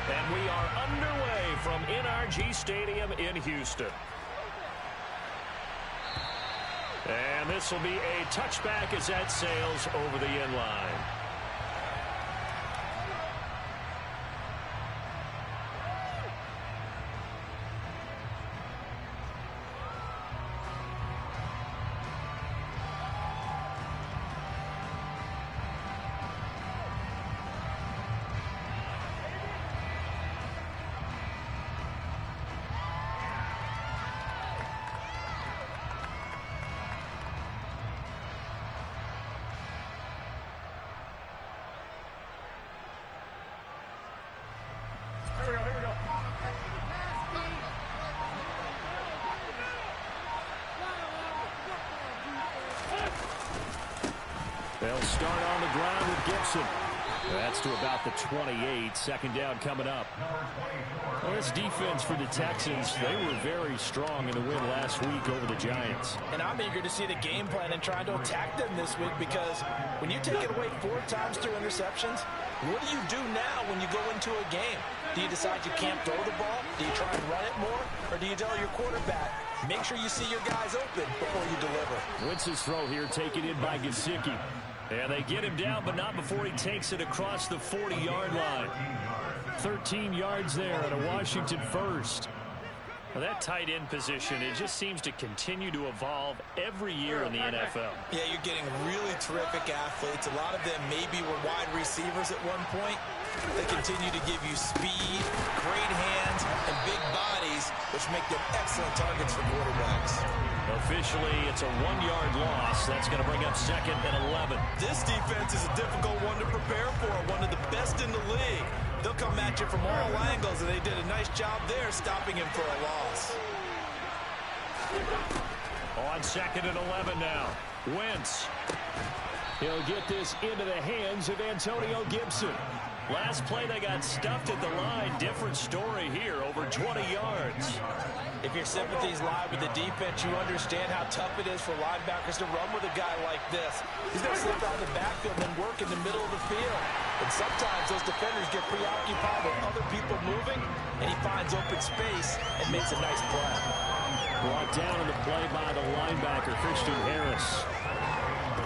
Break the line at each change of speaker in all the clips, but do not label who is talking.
And we are underway from NRG Stadium in Houston. And this will be a touchback as that sails over the end line. They'll start on the ground with Gibson. That's to about the 28. Second down coming up. Well, this defense for the Texans, they were very strong in the win last week over the Giants.
And I'm eager to see the game plan and try to attack them this week, because when you take it away 4 times through interceptions, what do you do now when you go into a game? Do you decide you can't throw the ball? Do you try and run it more? Or do you tell your quarterback, make sure you see your guys open before you deliver?
Wentz's throw here taken in by Gesicki. And they get him down, but not before he takes it across the 40-yard line. 13 yards there at a Washington first. Well, that tight end position, it just seems to continue to evolve every year in the NFL.
Yeah, you're getting really terrific athletes. A lot of them maybe were wide receivers at one point. They continue to give you speed, great hands, and big bodies, which make them excellent targets for quarterbacks.
Officially, it's a 1-yard loss. That's going to bring up 2nd and 11.
This defense is a difficult one to prepare for, one of the best in the league. They'll come at you from all angles, and they did a nice job there stopping him for a loss.
On 2nd and 11 now. Wentz. He'll get this into the hands of Antonio Gibson. Last play, they got stuffed at the line. Different story here, over 20 yards.
If your sympathies lie with the defense, you understand how tough it is for linebackers to run with a guy like this. He's going to slip out of the backfield and work in the middle of the field. And sometimes those defenders get preoccupied with other people moving, and he finds open space and makes a nice play.
Brought down in the play by the linebacker, Christian Harris.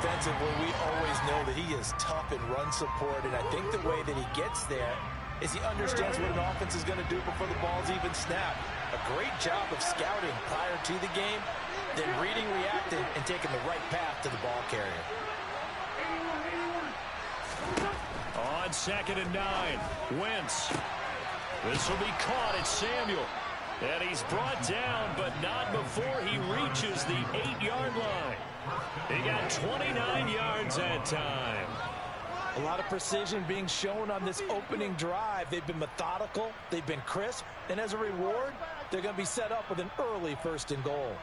Defensively, we always know that he is tough in run support, and I think the way that he gets there is he understands what an offense is going to do before the ball's even snapped. A great job of scouting prior to the game, then reading, reacting, and taking the right path to the ball carrier.
On 2nd and 9, Wentz. This will be caught at Samuel. And he's brought down, but not before he reaches the 8-yard line. He got 29 yards that time.
A lot of precision being shown on this opening drive. They've been methodical, they've been crisp, and as a reward, they're going to be set up with an early 1st and goal.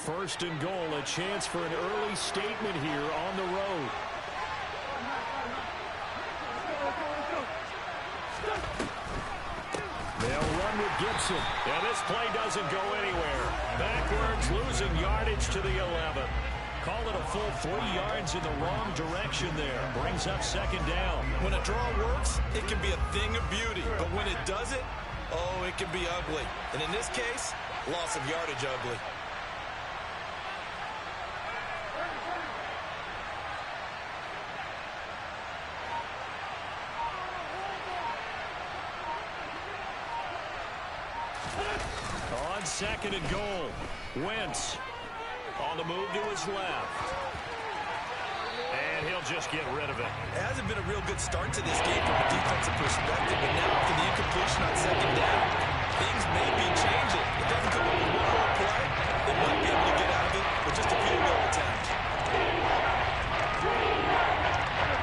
1st and goal, a chance for an early statement here on the road. They'll run with Gibson. And this play doesn't go anywhere. Backwards, losing yardage to the 11. Call it a full 3 yards in the wrong direction there. Brings up 2nd down.
When a draw works, it can be a thing of beauty. But when it doesn't, oh, it can be ugly. And in this case, loss of yardage ugly.
On 2nd and goal, Wentz on the move to his left. And he'll just get rid of it.
It hasn't been a real good start to this game from a defensive perspective, but now after the incompletion on 2nd down, things may be changing. It doesn't come up with one more play. They might be able to get out of it with just a field goal attempt.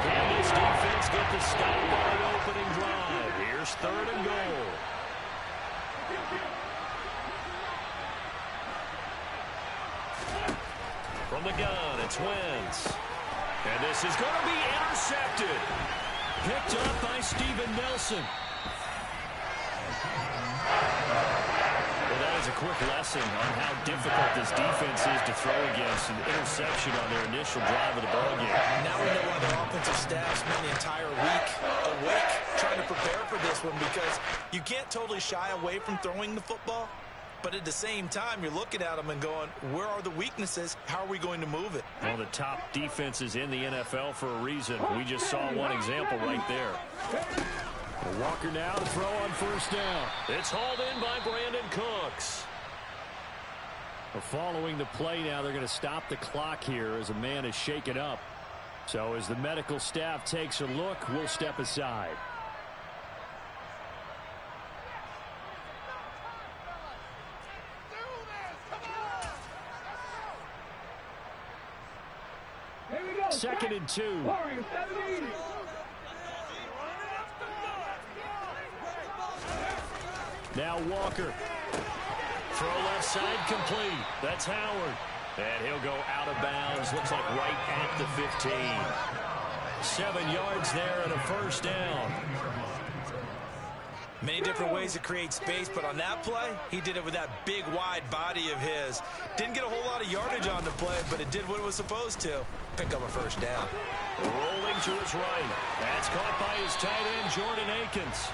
Can this defense get the stop on an opening drive? Here's 3rd and goal. From the gun, it's Wentz. And this is going to be intercepted. Picked up by Steven Nelson. Well, that is a quick lesson on how difficult this defense is to throw against. An interception on their initial drive of the ballgame.
Now we know why their offensive staff spent the entire week awake trying to prepare for this one because you can't totally shy away from throwing the football, but at the same time, you're looking at them and going, where are the weaknesses? How are we going to move it?
One of the top defenses in the NFL for a reason. We just saw one example right there. Walker now to throw on first down. It's hauled in by Brandon Cooks. Following the play now, they're going to stop the clock here as a man is shaken up. So as the medical staff takes a look, we'll step aside. Second and 2. Now Walker. Throw left side complete. That's Howard. And he'll go out of bounds. Looks like right at the 15. 7 yards there and a first down.
Many different ways to create space, but on that play, he did it with that big, wide body of his. Didn't get a whole lot of yardage on the play, but it did what it was supposed to. Pick up a first down.
Rolling to his right. That's caught by his tight end, Jordan Akins.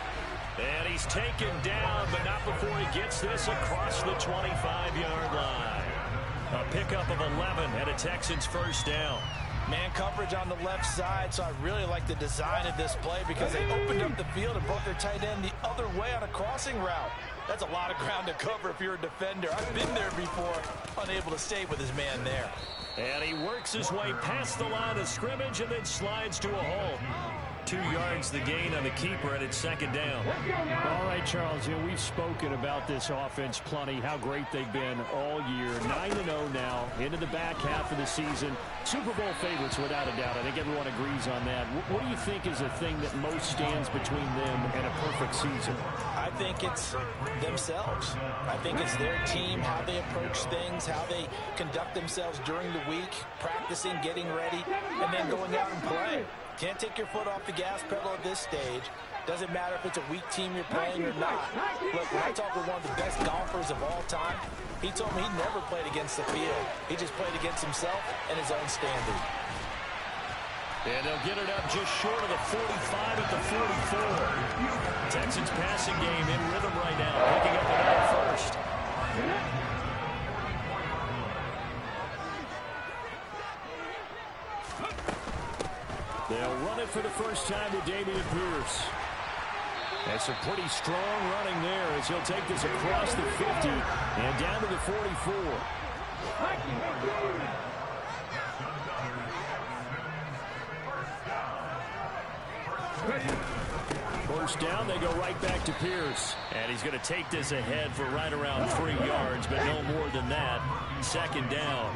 And he's taken down, but not before he gets this across the 25-yard line. A pickup of 11 and a Texans first down.
Man coverage on the left side, so I really like the design of this play because they opened up the field and brought their tight end the other way on a crossing route. That's a lot of ground to cover if you're a defender. I've been there before, unable to stay with his man there.
And he works his way past the line of scrimmage and then slides to a hole. 2 yards the gain on the keeper, and it's second down. All right, Charles, we've spoken about this offense plenty, how great they've been all year. 9-0 now, into the back half of the season. Super Bowl favorites, without a doubt. I think everyone agrees on that. What do you think is the thing that most stands between them and a perfect season?
I think it's themselves. I think it's their team, how they approach things, how they conduct themselves during the week, practicing, getting ready, and then going out and playing. Can't take your foot off the gas pedal at this stage. Doesn't matter if it's a weak team you're playing or not. Look, when I talk with one of the best golfers of all time, he told me he never played against the field. He just played against himself and his own standard.
And they'll get it up just short of the 45 at the 44. Texans passing game in rhythm right now, picking up another first. They'll run it for the first time to Dameon Pierce. That's a pretty strong running there as he'll take this across the 50 and down to the 44. First down, they go right back to Pierce. And he's going to take this ahead for right around 3 yards, but no more than that. Second down.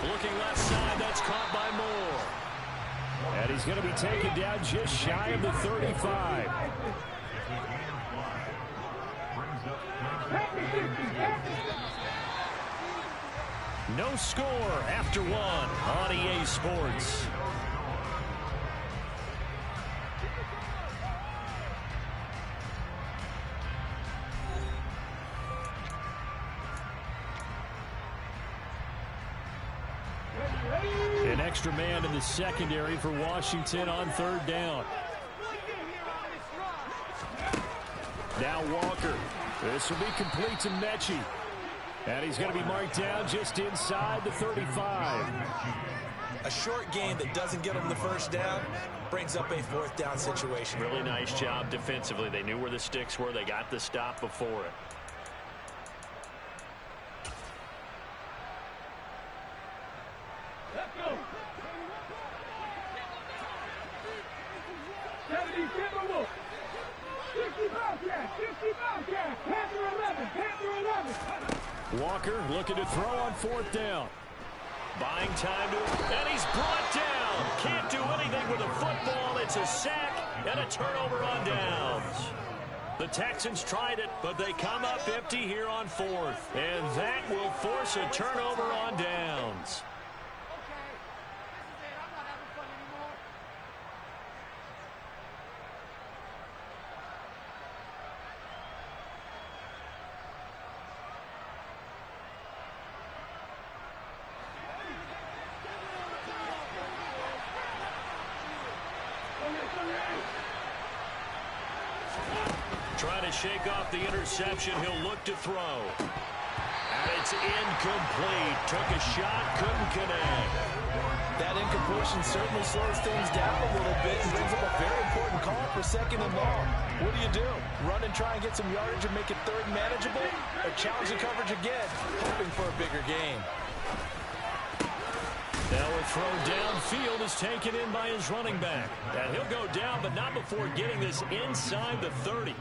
Looking left side, that's caught by Moore. And he's going to be taken down just shy of the 35. No score after one on EA Sports. An extra man in the secondary for Washington on third down. Now Walker. This will be complete to Mechie. And he's going to be marked down just inside the 35.
A short game that doesn't get him the first down brings up a fourth down situation.
Really nice job defensively. They knew where the sticks were. They got the stop before it.
Let's go. 70 Timberwolves. 60 Bobcats. 60 Bobcats. Panther 11. Panther 11.
Walker looking to throw on fourth down. Buying time to, and he's brought down. Can't do anything with a football. It's a sack and a turnover on downs. The Texans tried it, but they come up empty here on fourth. And that will force a turnover on downs. Trying to shake off the interception. He'll look to throw. And it's incomplete. Took a shot, couldn't connect.
That incompletion certainly slows things down a little bit and brings up a very important call for 2nd and long. What do? Run and try and get some yardage and make it 3rd manageable? Or challenge the coverage again, hoping for a bigger gain?
Now a throw downfield is taken in by his running back. And he'll go down, but not before getting this inside the 30.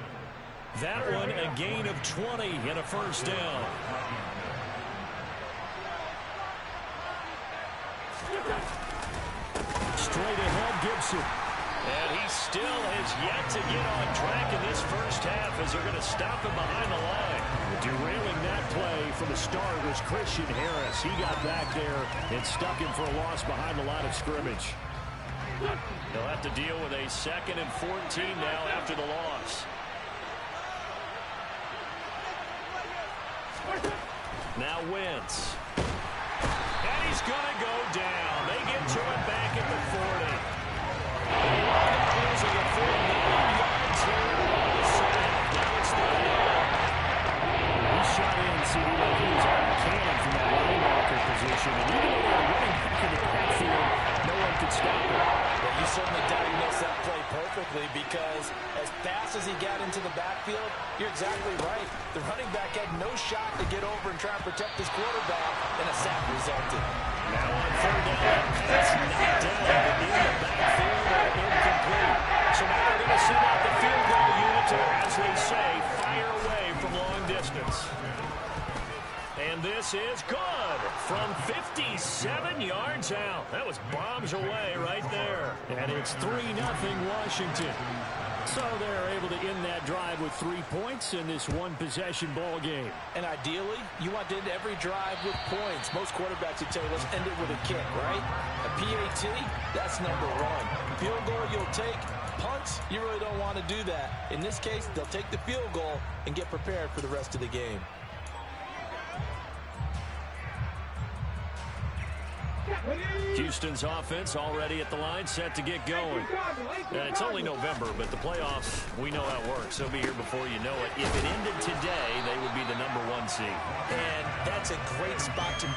That one a gain of 20 and a 1st down. Straight ahead, Gibson. And he still has yet to get on track in this first half as they're going to stop him behind the line. Derailing that play from the start was Christian Harris. He got back there and stuck him for a loss behind the line of scrimmage. They'll have to deal with a 2nd and 14 now after the loss. Now Wentz. And he's going to go down. They get to him back at the 40. Losing a full 9 yards here on the sack. Now it's 3rd. He shot in, CD, like he was on a cannon from that linebacker position. And even though they were running back in the backfield, no one could stop him.
Well, you certainly diagnosed that play perfectly because as fast as he got into the backfield, you're exactly right. The running back had no shot to get over and try and protect his quarterback, and a sack resulted.
Now on 3rd down, pass knocked down in the backfield and incomplete. So now we're going to send out the field goal unit to, as they say, fire away from long distance. And this is good from 57 yards out. That was bombs away right there. And it's 3-0 Washington. So they're able to end that drive with 3 points in this one-possession ball game.
And ideally, you want to end every drive with points. Most quarterbacks would tell you, let's end it with a kick, right? A PAT, that's number 1. Field goal you'll take. Punts, you really don't want to do that. In this case, they'll take the field goal and get prepared for the rest of the game.
Houston's offense already at the line, set to get going. And it's only November, but the playoffs, we know how it works. They'll be here before you know it. If it ended today, they would be the number 1 seed.
And that's a great spot to...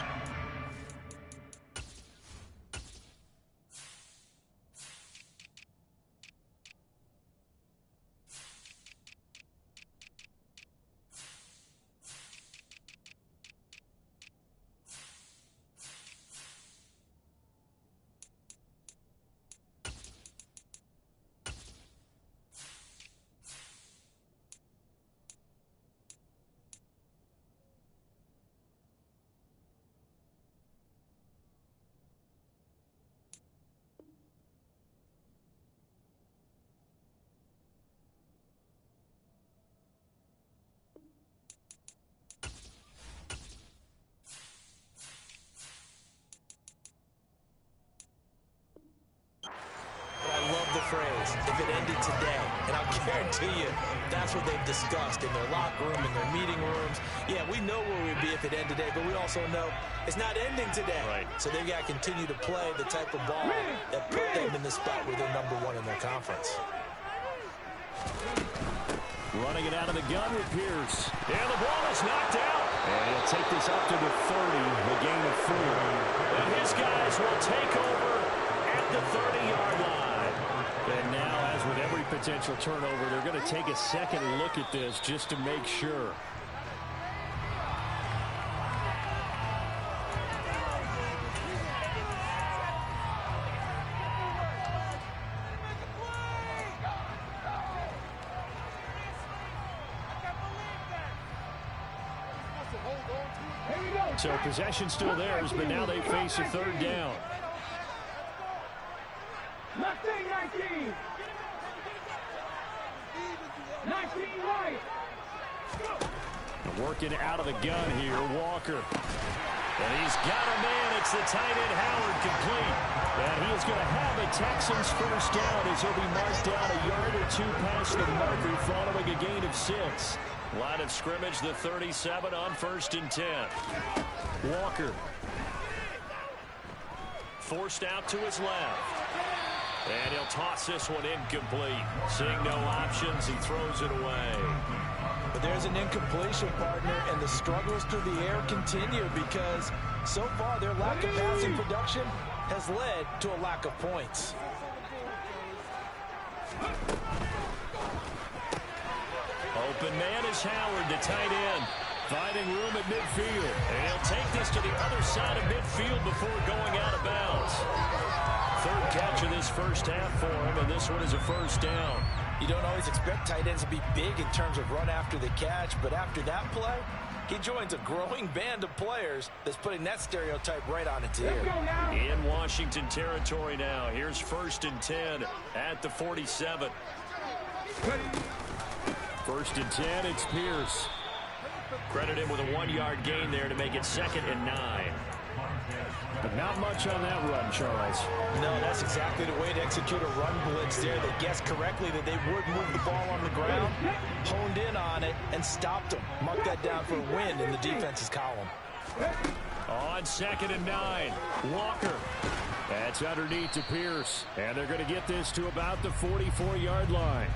phrase, if it ended today, and I'll guarantee you that's what they've discussed in their locker room, in their meeting rooms. Yeah, we know where we'd be if it ended today, but we also know it's not ending today.
Right.
So they've got to continue to play the type of ball that put them in the spot where they're number 1 in their conference.
Running it out of the gun with Pierce. And the ball is knocked out. And he'll take this up to the 30, the gain of 4. And his guys will take over at the 30-yard line. And now, as with every potential turnover, they're going to take a second look at this just to make sure. So possession still theirs, but now they face a 3rd down.
Mustang 19. 19 right.
Working out of the gun here, Walker. And he's got a man. It's the tight end, Howard, complete. And he is going to have a Texans first down as he'll be marked down a yard or 2 past the marker following a gain of 6. Line of scrimmage, the 37 on 1st and 10. Walker. Forced out to his left. And he'll toss this one incomplete. Seeing no options, he throws it away.
But there's an incompletion, partner, and the struggles through the air continue because so far their lack of passing production has led to a lack of points.
Open man is Howard, the tight end, finding room at midfield. And he'll take this to the other side of midfield before going out of bounds. Third catch of this first half for him, and this one is a first down.
You don't always expect tight ends to be big in terms of run after the catch, but after that play, he joins a growing band of players that's putting that stereotype right on its ear.
In Washington territory now. Here's 1st and 10 at the 47. 1st and 10, it's Pierce. Credit him with a 1-yard gain there to make it 2nd and 9. But not much on that run, Charles.
No, that's exactly the way to execute a run blitz there. They guessed correctly that they would move the ball on the ground, honed in on it, and stopped them. Mark that down for a win in the defense's column.
On 2nd and 9, Walker. That's underneath to Pierce. And they're going to get this to about the 44-yard line.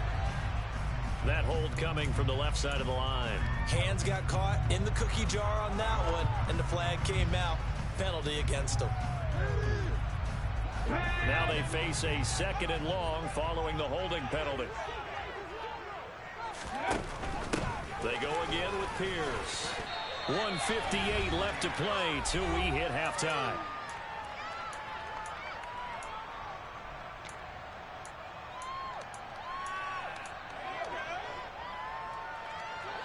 That hold coming from the left side of the line.
Hands got caught in the cookie jar on that one, and the flag came out. Penalty against them.
Now they face a 2nd and long following the holding penalty. They go again with Pierce. 1:58 left to play till we hit halftime.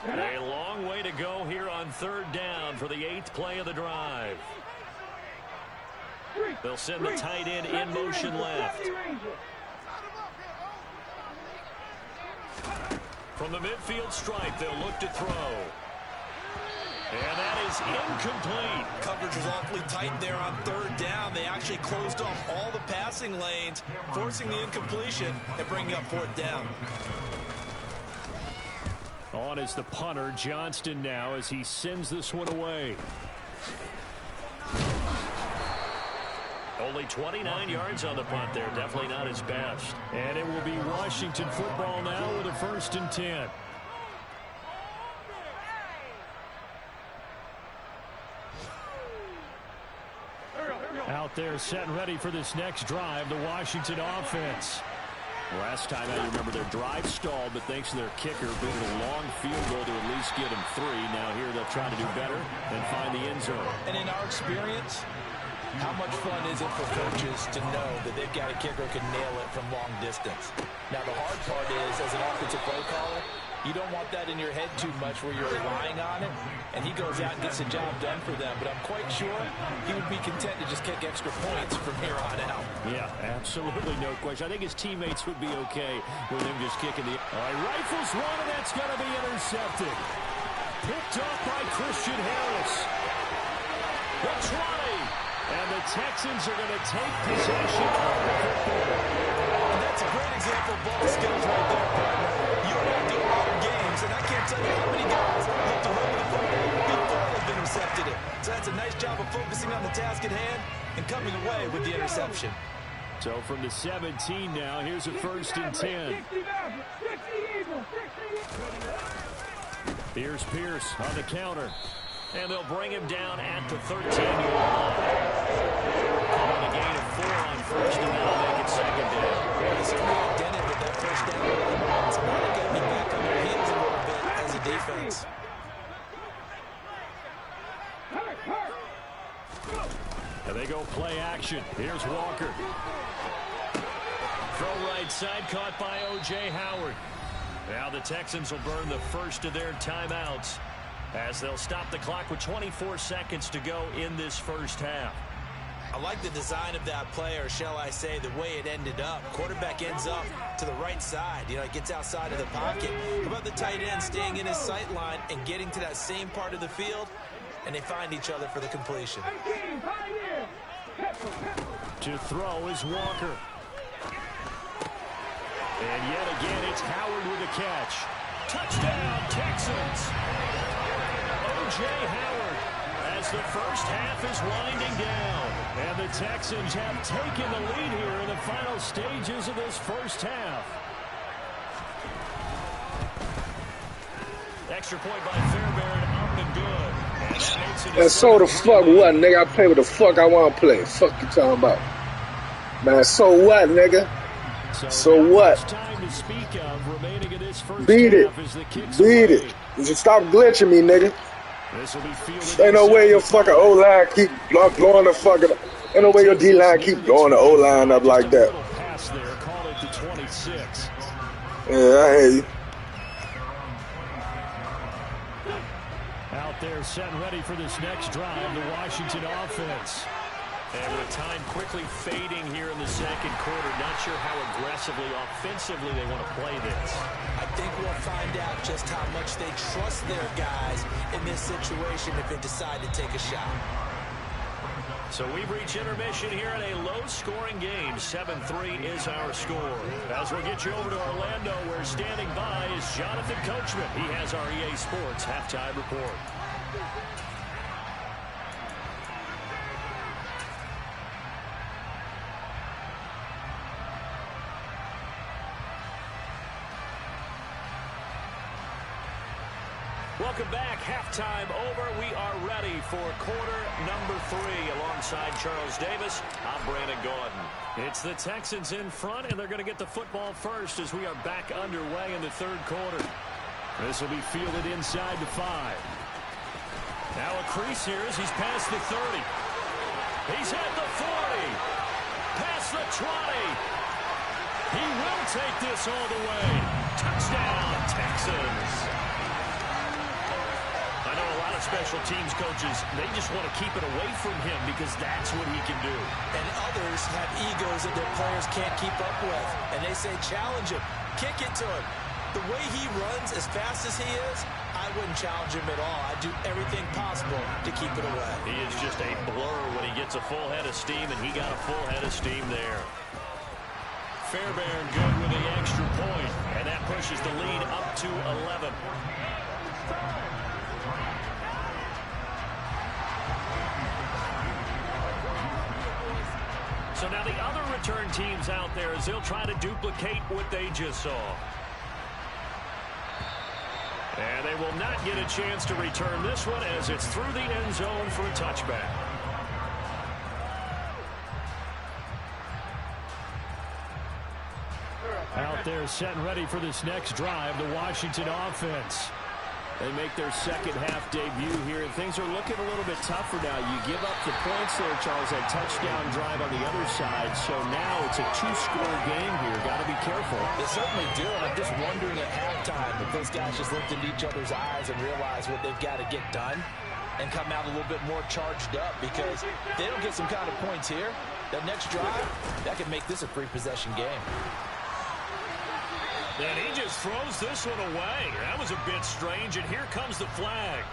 A long way to go here on 3rd down for the 8th play of the drive. They'll send the tight end in motion left. From the midfield stripe, they'll look to throw. And that is incomplete.
Coverage was awfully tight there on 3rd down. They actually closed off all the passing lanes, forcing the incompletion and bringing up 4th down.
On is the punter, Johnston, now as he sends this one away. Only 29 yards on the punt there. Definitely not his best. And it will be Washington football now with a 1st and 10. Out there set and ready for this next drive, the Washington offense. Last time I remember their drive stalled, but thanks to their kicker being a long field goal to at least get them 3. Now here they'll try to do better and find the end zone.
And in our experience, how much fun is it for coaches to know that they've got a kicker who can nail it from long distance? Now the hard part is, as an offensive play caller, you don't want that in your head too much where you're relying on it, and he goes out and gets the job done for them. But I'm quite sure he would be content to just kick extra points from here on out.
Yeah, absolutely no question. I think his teammates would be okay with him just kicking the... All right, rifles one, and that's going to be intercepted. Picked up by Christian Harris. The try, and the Texans are going to take possession of the football.
And that's a great example of ball skills right there, partner. You and I do a lot of games, and I can't tell you how many guys look to hold the football before they've intercepted it. So that's a nice job of focusing on the task at hand and coming away with the interception.
So from the 17 now, here's a 1st and 10. Here's Pierce on the counter. And they'll bring him down at the 13-yard line. On a gain of 4 on 1st, and that'll make it 2nd down.
They certainly dented with that 1st down. It's going to get them back on their heels a little bit as a defense.
And they go play action. Here's Walker. Throw right side, caught by O.J. Howard. Now the Texans will burn the first of their timeouts as they'll stop the clock with 24 seconds to go in this first half.
I like the design of that play, or shall I say the way it ended up. Quarterback ends up to the right side. You know, it gets outside of the pocket. How about the tight end staying in his sight line and getting to that same part of the field, and they find each other for the completion.
To throw is Walker. And yet again, it's Howard with a catch. Touchdown, Texans! O.J. Howard has the first half is winding down. And the Texans have taken the lead here in the final stages of this first half. Extra point by Fairbairn, up and good. And that makes it
And so the fuck what, nigga? I play with the fuck I want to play. Fuck you talking about. Man, so what, nigga? So what?
Time to speak of remaining in this first
Beat it. Beat it. Just stop glitching me, nigga. Ain't no way your fucking O-line keep blowing the fucking... Ain't no way your D-line keep blowing the O-line up like that.
Pass there, call it the 26.
Yeah, I hear you.
Out there, set and ready for this next drive, the Washington offense. And with time quickly fading here in the second quarter, not sure how aggressively, offensively they want to play this.
I think we'll find out just how much they trust their guys in this situation if they decide to take a shot.
So we've reached intermission here in a low-scoring game. 7-3 is our score. As we'll get you over to Orlando, where standing by is Jonathan Coachman. He has our EA Sports halftime report. Welcome back. Halftime over. We are ready for quarter number 3. Alongside Charles Davis, I'm Brandon Gaudin. It's the Texans in front, and they're going to get the football first as we are back underway in the third quarter. This will be fielded inside the 5. Now a crease here as he's past the 30. He's at the 40. Past the 20. He will take this all the way. Touchdown, Texans. I know a lot of special teams coaches, they just want to keep it away from him because that's what he can do.
And others have egos that their players can't keep up with. And they say, challenge him, kick it to him. The way he runs as fast as he is, I wouldn't challenge him at all. I'd do everything possible to keep it away.
He is just a blur when he gets a full head of steam, and he got a full head of steam there. Fairbairn good with the extra point, and that pushes the lead up to 11. So now the other return teams out there as they'll try to duplicate what they just saw. And they will not get a chance to return this one as it's through the end zone for a touchback. Out there set and ready for this next drive, the Washington offense. They make their second half debut here, and things are looking a little bit tougher now. You give up the points there, Charles, that touchdown drive on the other side. So now it's a 2-score game here. Got to be careful.
They certainly do, and I'm just wondering at halftime if those guys just looked into each other's eyes and realize what they've got to get done and come out a little bit more charged up, because if they don't get some kind of points here, that next drive, that could make this a 3-possession game.
And he just throws this one away. That was a bit strange, and here comes the flag.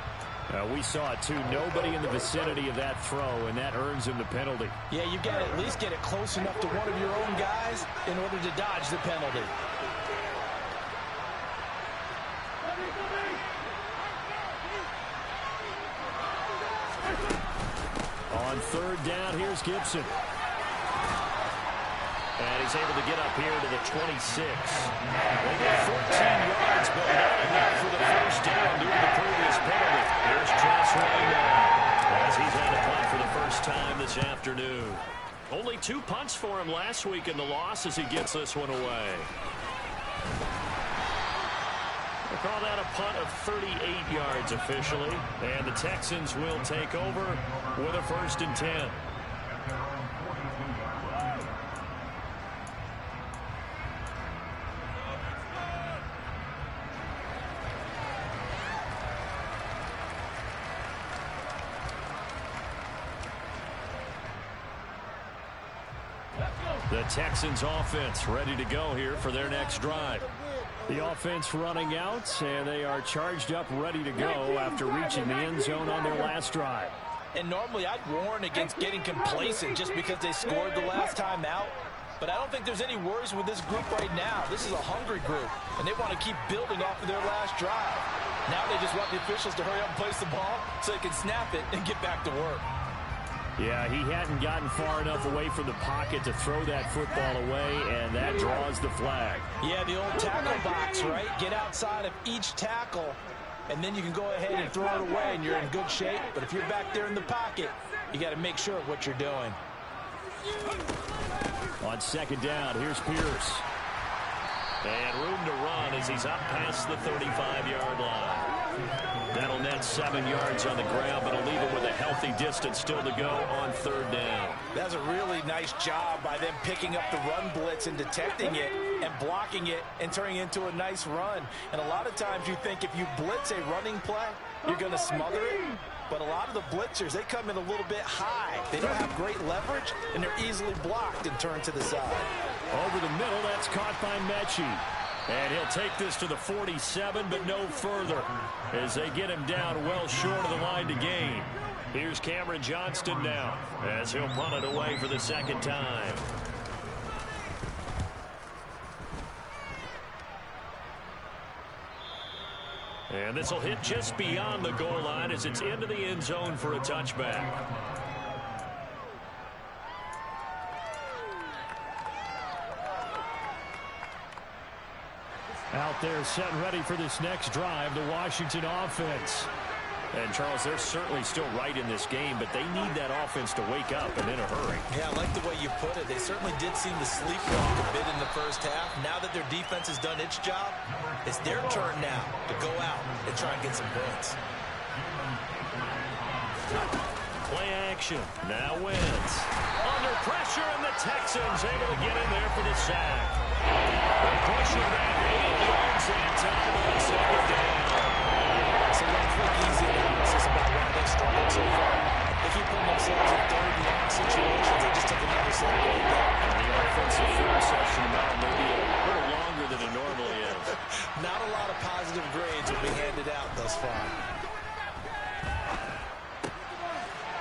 We saw it, too. Nobody in the vicinity of that throw, and that earns him the penalty.
Yeah, you've got to at least get it close enough to one of your own guys in order to dodge the penalty.
On third down, here's Gibson. And he's able to get up here to the 26. They get 14 yards, but not enough for the first down due to the previous penalty. Here's Josh Ryan as he's had a punt for the first time this afternoon. Only 2 punts for him last week in the loss as he gets this one away. They call that a punt of 38 yards officially. And the Texans will take over with a 1st and 10. The Texans offense ready to go here for their next drive. The offense running out, and they are charged up, ready to go after reaching the end zone on their last drive.
And normally I'd warn against getting complacent just because they scored the last time out. But I don't think there's any worries with this group right now. This is a hungry group, and they want to keep building off of their last drive. Now they just want the officials to hurry up and place the ball so they can snap it and get back to work.
Yeah, he hadn't gotten far enough away from the pocket to throw that football away, and that draws the flag.
Yeah, the old tackle box, right? Get outside of each tackle, and then you can go ahead and throw it away, and you're in good shape. But if you're back there in the pocket, you got to make sure of what you're doing.
On second down, here's Pierce. And room to run as he's up past the 35-yard line. That'll net 7 yards on the ground, but it'll leave him with a healthy distance still to go on third down.
That's a really nice job by them picking up the run blitz and detecting it and blocking it and turning it into a nice run. And a lot of times you think if you blitz a running play, you're going to smother it. But a lot of the blitzers, they come in a little bit high. They don't have great leverage, and they're easily blocked and turned to the side.
Over the middle, that's caught by Mechie. And he'll take this to the 47, but no further, as they get him down well short of the line to gain. Here's Cameron Johnston now, as he'll punt it away for the second time. And this will hit just beyond the goal line as it's into the end zone for a touchback. Out there set and ready for this next drive, the Washington offense. And, Charles, they're certainly still right in this game, but they need that offense to wake up and in a hurry.
Yeah, I like the way you put it. They certainly did seem to sleepwalk a bit in the first half. Now that their defense has done its job, it's their turn now to go out and try and get some points.
Play action. Now wins. Under pressure, and the Texans able to get in there for the sack. They push it back 8 yards that time on second down.
So let's look easy analysis about why they struggled so far. They keep putting themselves in third and long situations. They just took another sack like that.
The offensive film session now maybe a little longer than it normally is.
Not a lot of positive grades will be handed out thus far.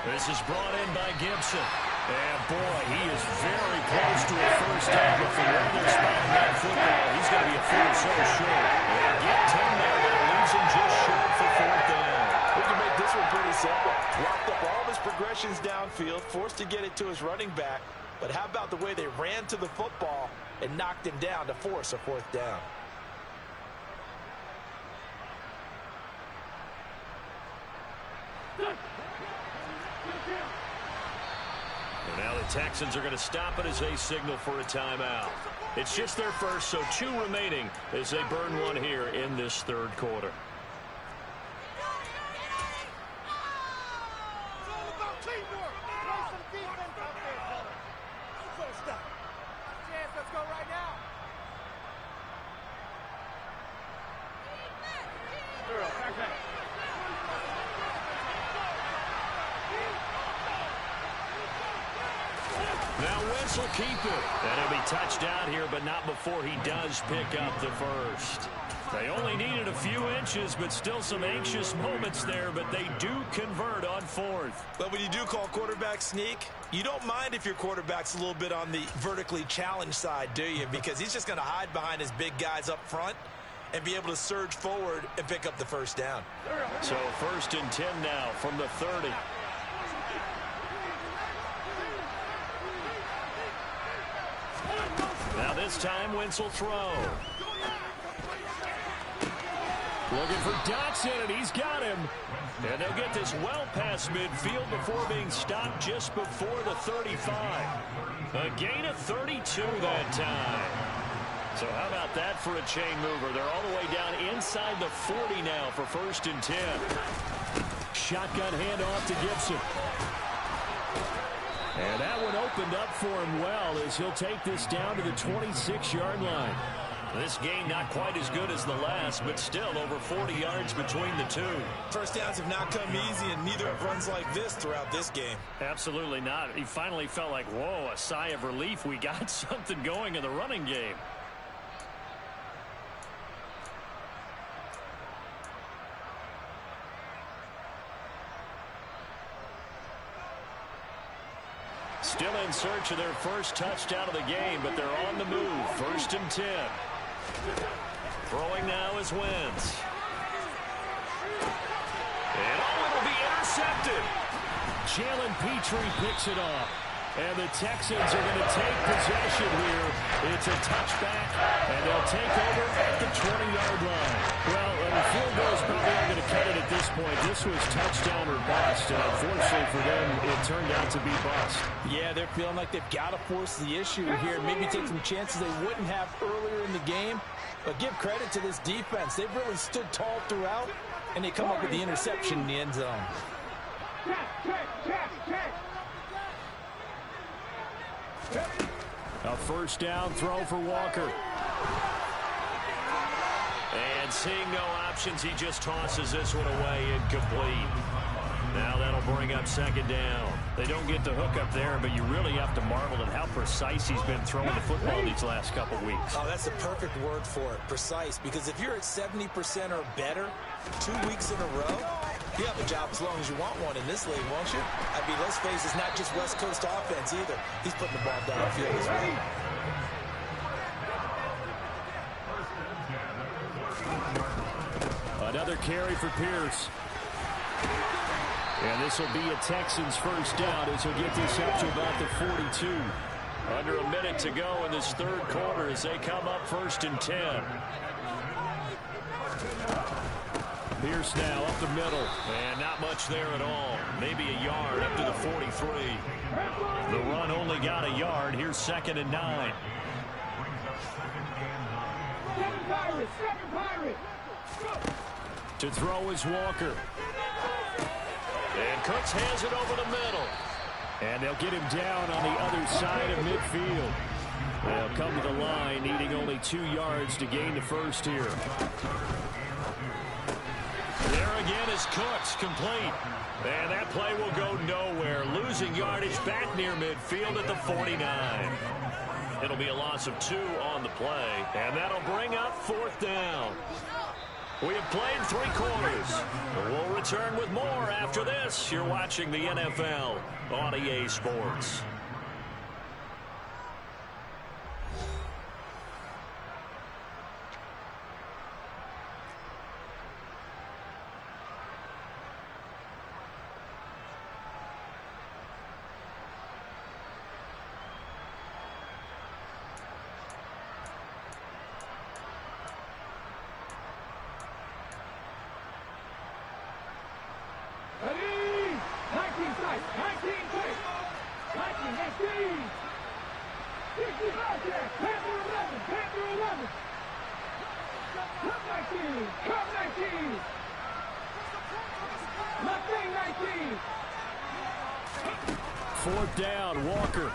This is brought in by Gibson. And, boy, he is very close to a first down. But from where they're spotting that football, he's going to be a foot so short. They get 10 there, but it leaves him just short for fourth down.
We can make this one pretty simple. Locked up all of his progressions downfield, forced to get it to his running back. But how about the way they ran to the football and knocked him down to force a fourth down?
And now the Texans are going to stop it as they signal for a timeout. It's just their first, so 2 remaining as they burn one here in this third quarter. Now Wentz will keep it. And he'll be touched down here, but not before he does pick up the first. They only needed a few inches, but still some anxious moments there, but they do convert on fourth.
But when you do call quarterback sneak, you don't mind if your quarterback's a little bit on the vertically challenged side, do you? Because he's just going to hide behind his big guys up front and be able to surge forward and pick up the first down.
So 1st and 10 now from the 30. Now this time, Wentz will throw. Looking for Dotson, and he's got him. And they'll get this well past midfield before being stopped just before the 35. A gain of 32 that time. So how about that for a chain mover? They're all the way down inside the 40 now for 1st and 10. Shotgun handoff to Gibson. And that one opened up for him well as he'll take this down to the 26-yard line. This game not quite as good as the last, but still over 40 yards between the two.
First downs have not come easy, and neither have runs like this throughout this game.
Absolutely not. He finally felt like, whoa, a sigh of relief. We got something going in the running game. Still in search of their first touchdown of the game, but they're on the move. 1st and 10. Throwing now is Wentz. And it'll be intercepted. Jalen Petrie picks it off. And the Texans are going to take possession here. It's a touchback, and they'll take over at the 20-yard line. Well, the field goals probably aren't going to cut it at this point. This was touchdown or bust, and unfortunately for them, it turned out to be bust.
Yeah, they're feeling like they've got to force the issue here, maybe take some chances they wouldn't have earlier in the game. But give credit to this defense. They've really stood tall throughout, and they come up with the interception in the end zone.
A first down throw for Walker. And seeing no options, he just tosses this one away, incomplete. Now that'll bring up second down. They don't get the hook up there, but you really have to marvel at how precise he's been throwing the football these last couple weeks.
Oh, that's the perfect word for it, precise. Because if you're at 70% or better 2 weeks in a row, you have a job as long as you want one in this league, won't you? I mean, let's face it, it's not just West Coast offense either. He's putting the ball downfield as well.
Another carry for Pierce. And this will be a Texans first down as he'll get this up to about the 42. Under a minute to go in this third quarter as they come up 1st and 10. Pierce now up the middle. And not much there at all. Maybe a yard up to the 43. The run only got a yard. Here's 2nd and 9. To throw is Walker. And Cooks has it over the middle. And they'll get him down on the other side of midfield. They'll come to the line, needing only 2 yards to gain the first here. There again is Cooks, complete. And that play will go nowhere. Losing yardage back near midfield at the 49. It'll be a loss of 2 on the play. And that'll bring up 4th down. We have played 3 quarters. We'll return with more after this. You're watching the NFL on EA Sports. Fourth down, Walker.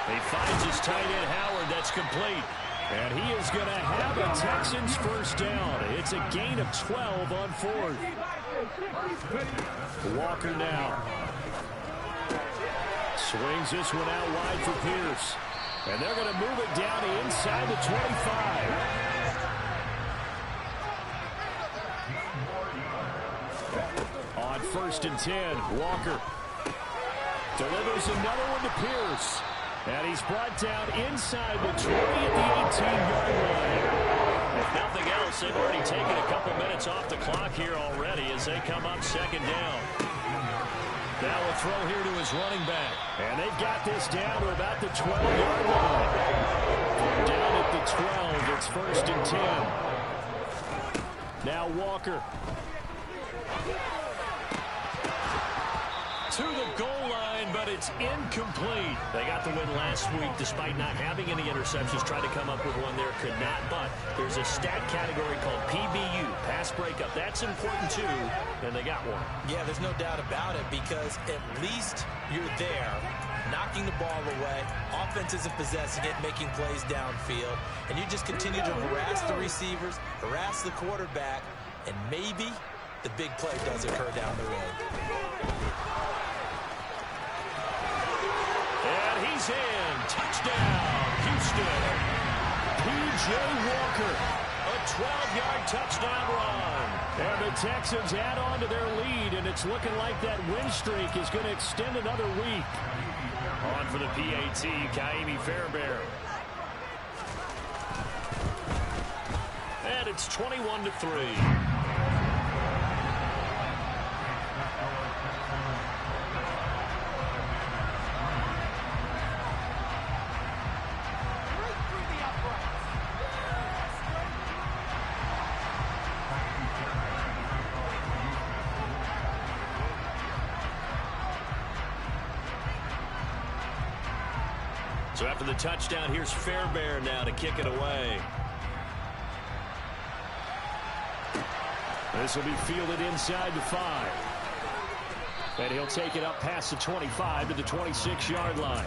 He finds his tight end, Howard. That's complete. And he is going to have a Texans first down. It's a gain of 12 on 4th. Walker now. Swings this one out wide for Pierce. And they're going to move it down inside the 25. On 1st and 10, Walker delivers another one to Pierce. And he's brought down inside the 20 at the 18-yard line. If nothing else, they've already taken a couple minutes off the clock here already as they come up 2nd down. Now a throw here to his running back. And they've got this down to about the 12-yard line. Down at the 12, it's 1st and 10. Now Walker. To the goal line, but it's incomplete. They got the win last week despite not having any interceptions. Tried to come up with one there, could not. But there's a stat category called PBU, pass breakup. That's important too, and they got one.
Yeah, there's no doubt about it because at least you're there, knocking the ball away. Offense isn't possessing it, making plays downfield. And you just continue to harass the receivers, harass the quarterback, and maybe the big play does occur down the road.
And he's in. Touchdown, Houston. P.J. Walker, a 12-yard touchdown run. And the Texans add on to their lead, and it's looking like that win streak is going to extend another week. On for the PAT, Ka'imi Fairbairn. And it's 21-3. So after the touchdown, here's Fairbairn now to kick it away. This will be fielded inside the 5. And he'll take it up past the 25 to the 26-yard line.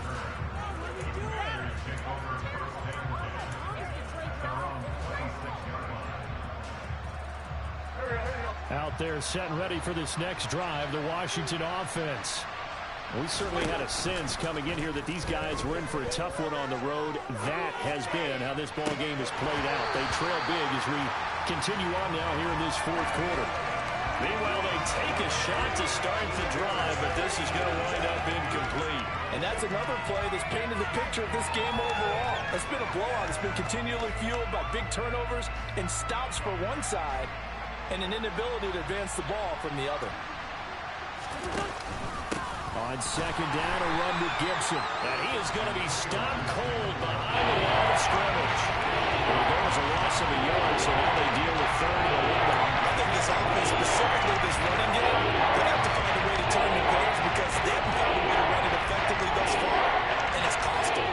Out there set and ready for this next drive, the Washington offense. We certainly had a sense coming in here that these guys were in for a tough one on the road. That has been how this ball game has played out. They trail big as we continue on now here in this fourth quarter. Meanwhile, they take a shot to start the drive, but this is going to wind up incomplete.
And that's another play that's painted the picture of this game overall. It's been a blowout. It's been continually fueled by big turnovers and stops for one side and an inability to advance the ball from the other.
On second down, a run to Gibson. And he is going to be stopped cold behind the line of scrimmage. Well, there was a loss of a yard, so now they deal with 3rd and 11.
I think this offense, specifically this running game, they have to find a way to turn the page because they haven't found a way to run it effectively thus far, and it's cost them.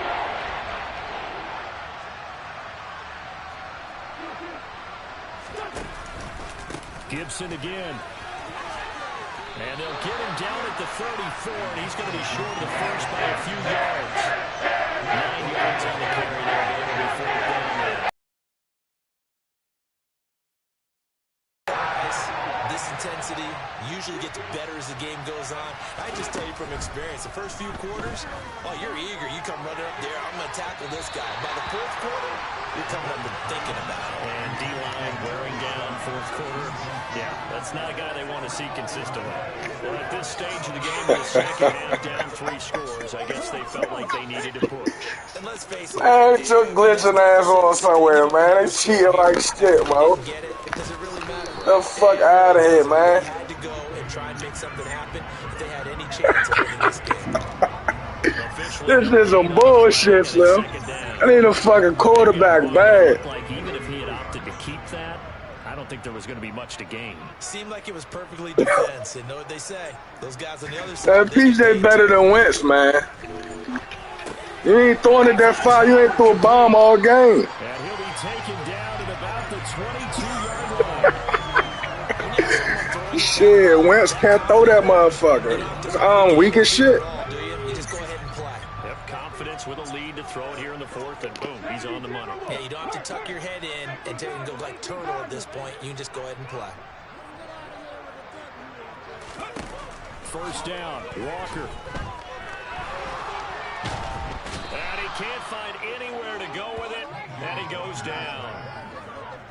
Gibson again. And they'll get him down at the 34, and he's going to be short of the first by a few yards. 9 yards on the carry there. It'll be 4th down.
This intensity usually gets better as the game goes on. I just tell you from experience, the first few quarters, oh, you're eager. You come running up there, I'm going to tackle this guy. By the 4th quarter, you're coming up and thinking about it.
And D-line wearing down 4th quarter. Yeah, that's not a guy they want to see consistently. Well, at this stage of the game, the second half down 3 scores, I guess they felt like they needed to push.
And let's face it,
Man, they took glitching ass on somewhere, man. They cheated like shit, bro.
get it. Does it really matter?
The fuck out of here, man.
They had to go and try and make something happen if they had any chance of winning this game.
This is some bullshit, Slim. I need a fucking quarterback bad.
Like even if he had opted to keep that, I don't think there was going to be much to gain.
Seemed like it was perfectly defense, and know what they say. Those guys on the other side.
That PJ better than Wentz, man. You ain't throwing it that far. You ain't threw a bomb all game.
And he'll be taken down at about the 22-yard line.
Shit, Wentz can't throw that motherfucker. His arm weak as shit.
You just go ahead and play.
Yep, confidence with a lead to throw it here in the 4th, and boom, he's on the money.
Yeah, you don't have to tuck your head in and go like turtle at this point. You can just go ahead and play.
First down, Walker. And he can't find anywhere to go with it, and he goes down.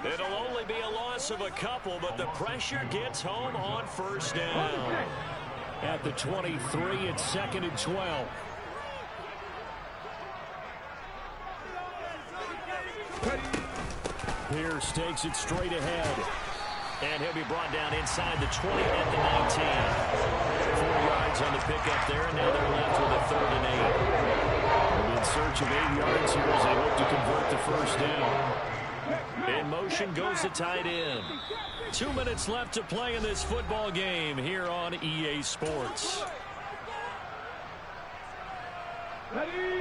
It'll only be a loss of a couple, but the pressure gets home on first down. At the 23, it's 2nd and 12. Pierce takes it straight ahead. And he'll be brought down inside the 20 at the 19. 4 yards on the pickup there, and now they're left with a 3rd and 8. In search of 8 yards here as they hope to convert the first down. In motion goes the tight end. 2 minutes left to play in this football game here on EA Sports.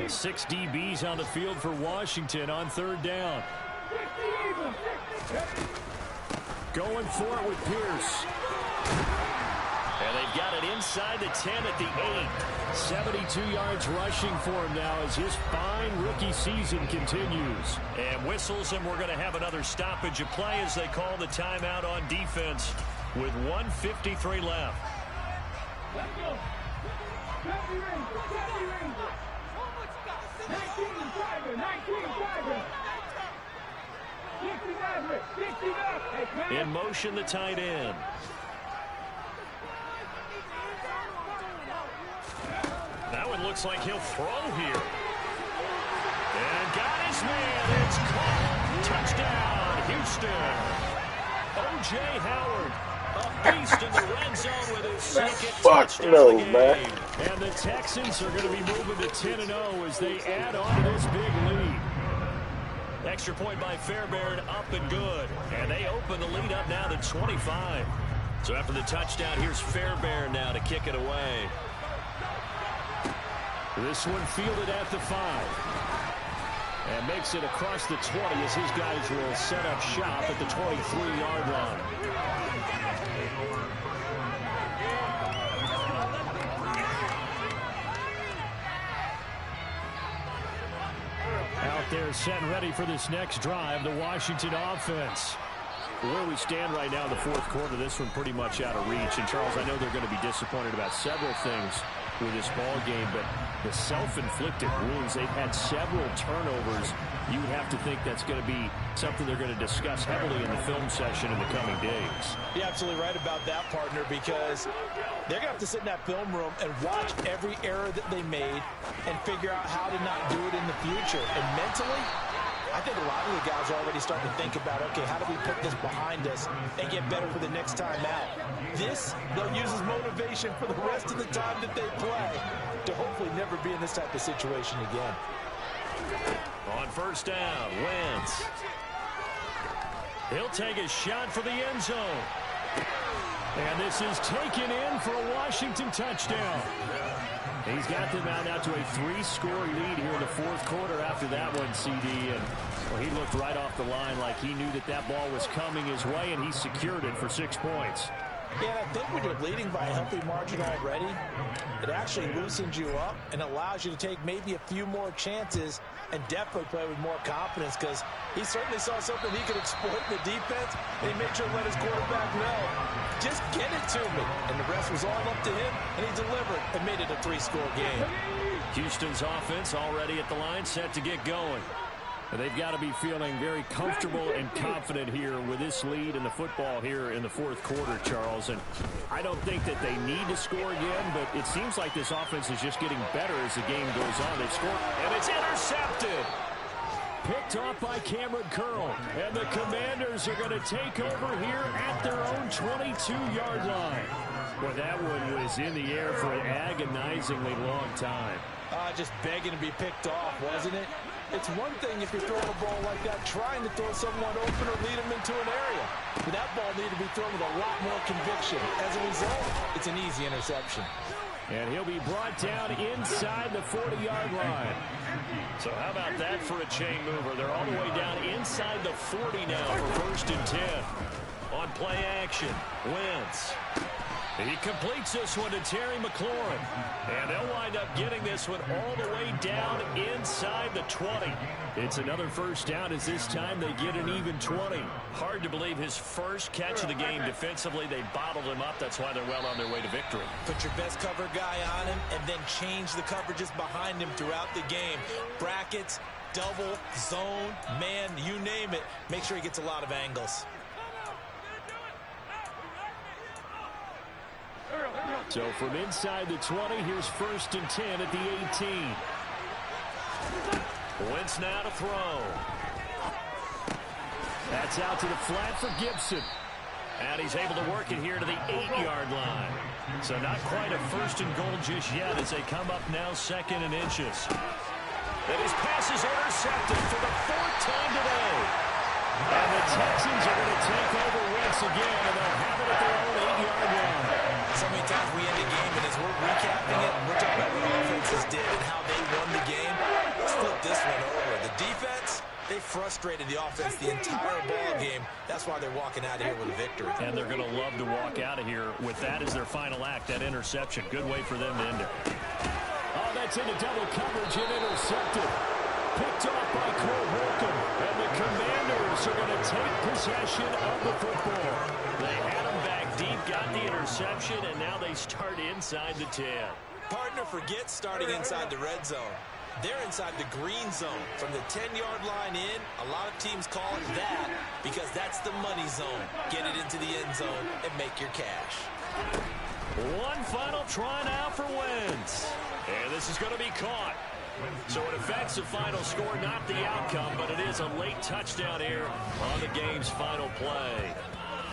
6 DBs on the field for Washington on 3rd down. Going for it with Pierce. And they've got it inside the 10 at the 8. 72 yards rushing for him now as his fine rookie season continues. And whistles, and we're going to have another stoppage of play as they call the timeout on defense with 1:53 left.
Let's go. 19 Tiger, 19 Tiger. 60
in motion, the tight end. That one looks like he'll throw here. And got his man. It's caught. Touchdown, Houston. O.J. Howard, a beast in the red zone with his second touchdown of the game. Man. And the Texans are going to be moving to 10-0 as they add on to this big lead. Extra point by Fairbairn, up and good. And they open the lead up now to 25. So after the touchdown, here's Fairbairn now to kick it away. This one fielded at the 5. And makes it across the 20 as his guys will set up shop at the 23-yard line. Out there set and ready for this next drive, the Washington offense. Where we stand right now in the fourth quarter, this one pretty much out of reach. And, Charles, I know they're going to be disappointed about several things with this ball game, but the self-inflicted wounds, they've had several turnovers. You would have to think that's going to be something they're going to discuss heavily in the film session in the coming days.
You're absolutely right about that, partner, because they're going to have to sit in that film room and watch every error that they made and figure out how to not do it in the future. And mentally, I think a lot of the guys are already starting to think about, okay, how do we put this behind us and get better for the next time out? This, they'll use as motivation for the rest of the time that they play to hopefully never be in this type of situation again.
On first down, Wentz. He'll take a shot for the end zone. And this is taken in for a Washington touchdown. He's got them out now to a 3-score lead here in the fourth quarter after that one, CD. And well, he looked right off the line like he knew that that ball was coming his way, and he secured it for 6 points.
Yeah, and I think when you're leading by a healthy margin already, it actually loosens you up and allows you to take maybe a few more chances and definitely play with more confidence, because he certainly saw something he could exploit in the defense, and he made sure to let his quarterback know, just get it to me. And the rest was all up to him, and he delivered and made it a 3-score game.
Houston's offense already at the line, set to get going. They've got to be feeling very comfortable and confident here with this lead in the football here in the fourth quarter, Charles. And I don't think that they need to score again, but it seems like this offense is just getting better as the game goes on. They've scored, and it's intercepted. Picked off by Cameron Curl. And the Commanders are going to take over here at their own 22-yard line. Well, that one was in the air for an agonizingly long time.
Just begging to be picked off, wasn't it? It's one thing if you're throwing a ball like that, trying to throw someone open or lead them into an area. But that ball needed to be thrown with a lot more conviction. As a result, it's an easy interception.
And he'll be brought down inside the 40-yard line. So how about that for a chain mover? They're all the way down inside the 40 now for 1st and 10. On play action, Wentz. He completes this one to Terry McLaurin. And they'll wind up getting this one all the way down inside the 20. It's another first down as this time they get an even 20. Hard to believe his first catch of the game defensively. They bottled him up. That's why they're well on their way to victory.
Put your best cover guy on him and then change the coverages behind him throughout the game. Brackets, double, zone, man, you name it. Make sure he gets a lot of angles.
So from inside the 20, here's 1st and 10 at the 18. Wentz now to throw. That's out to the flat for Gibson. And he's able to work it here to the 8-yard line. So not quite a 1st and goal just yet as they come up now 2nd and inches. And his pass is intercepted for the 4th time today. And the Texans are going to take over Wentz again, and they'll have it at their own 8-yard line.
So many times we end the game, and as we're recapping it, we're talking about what offenses did and how they won the game. Let's flip this one over. The defense, they frustrated the offense the entire ball game. That's why they're walking out of here with a victory.
And they're going to love to walk out of here with that as their final act, that interception. Good way for them to end it. Oh, that's into double coverage and intercepted. Picked off by Cole Holcomb. And the Commanders are going to take possession of the football. They had him back deep, got the interception, and now they start inside the 10.
Partner, forget starting inside the red zone. They're inside the green zone. From the 10-yard line in, a lot of teams call it that because that's the money zone. Get it into the end zone and make your cash.
One final try now for Wentz. And this is going to be caught. So it affects the final score, not the outcome, but it is a late touchdown here on the game's final play.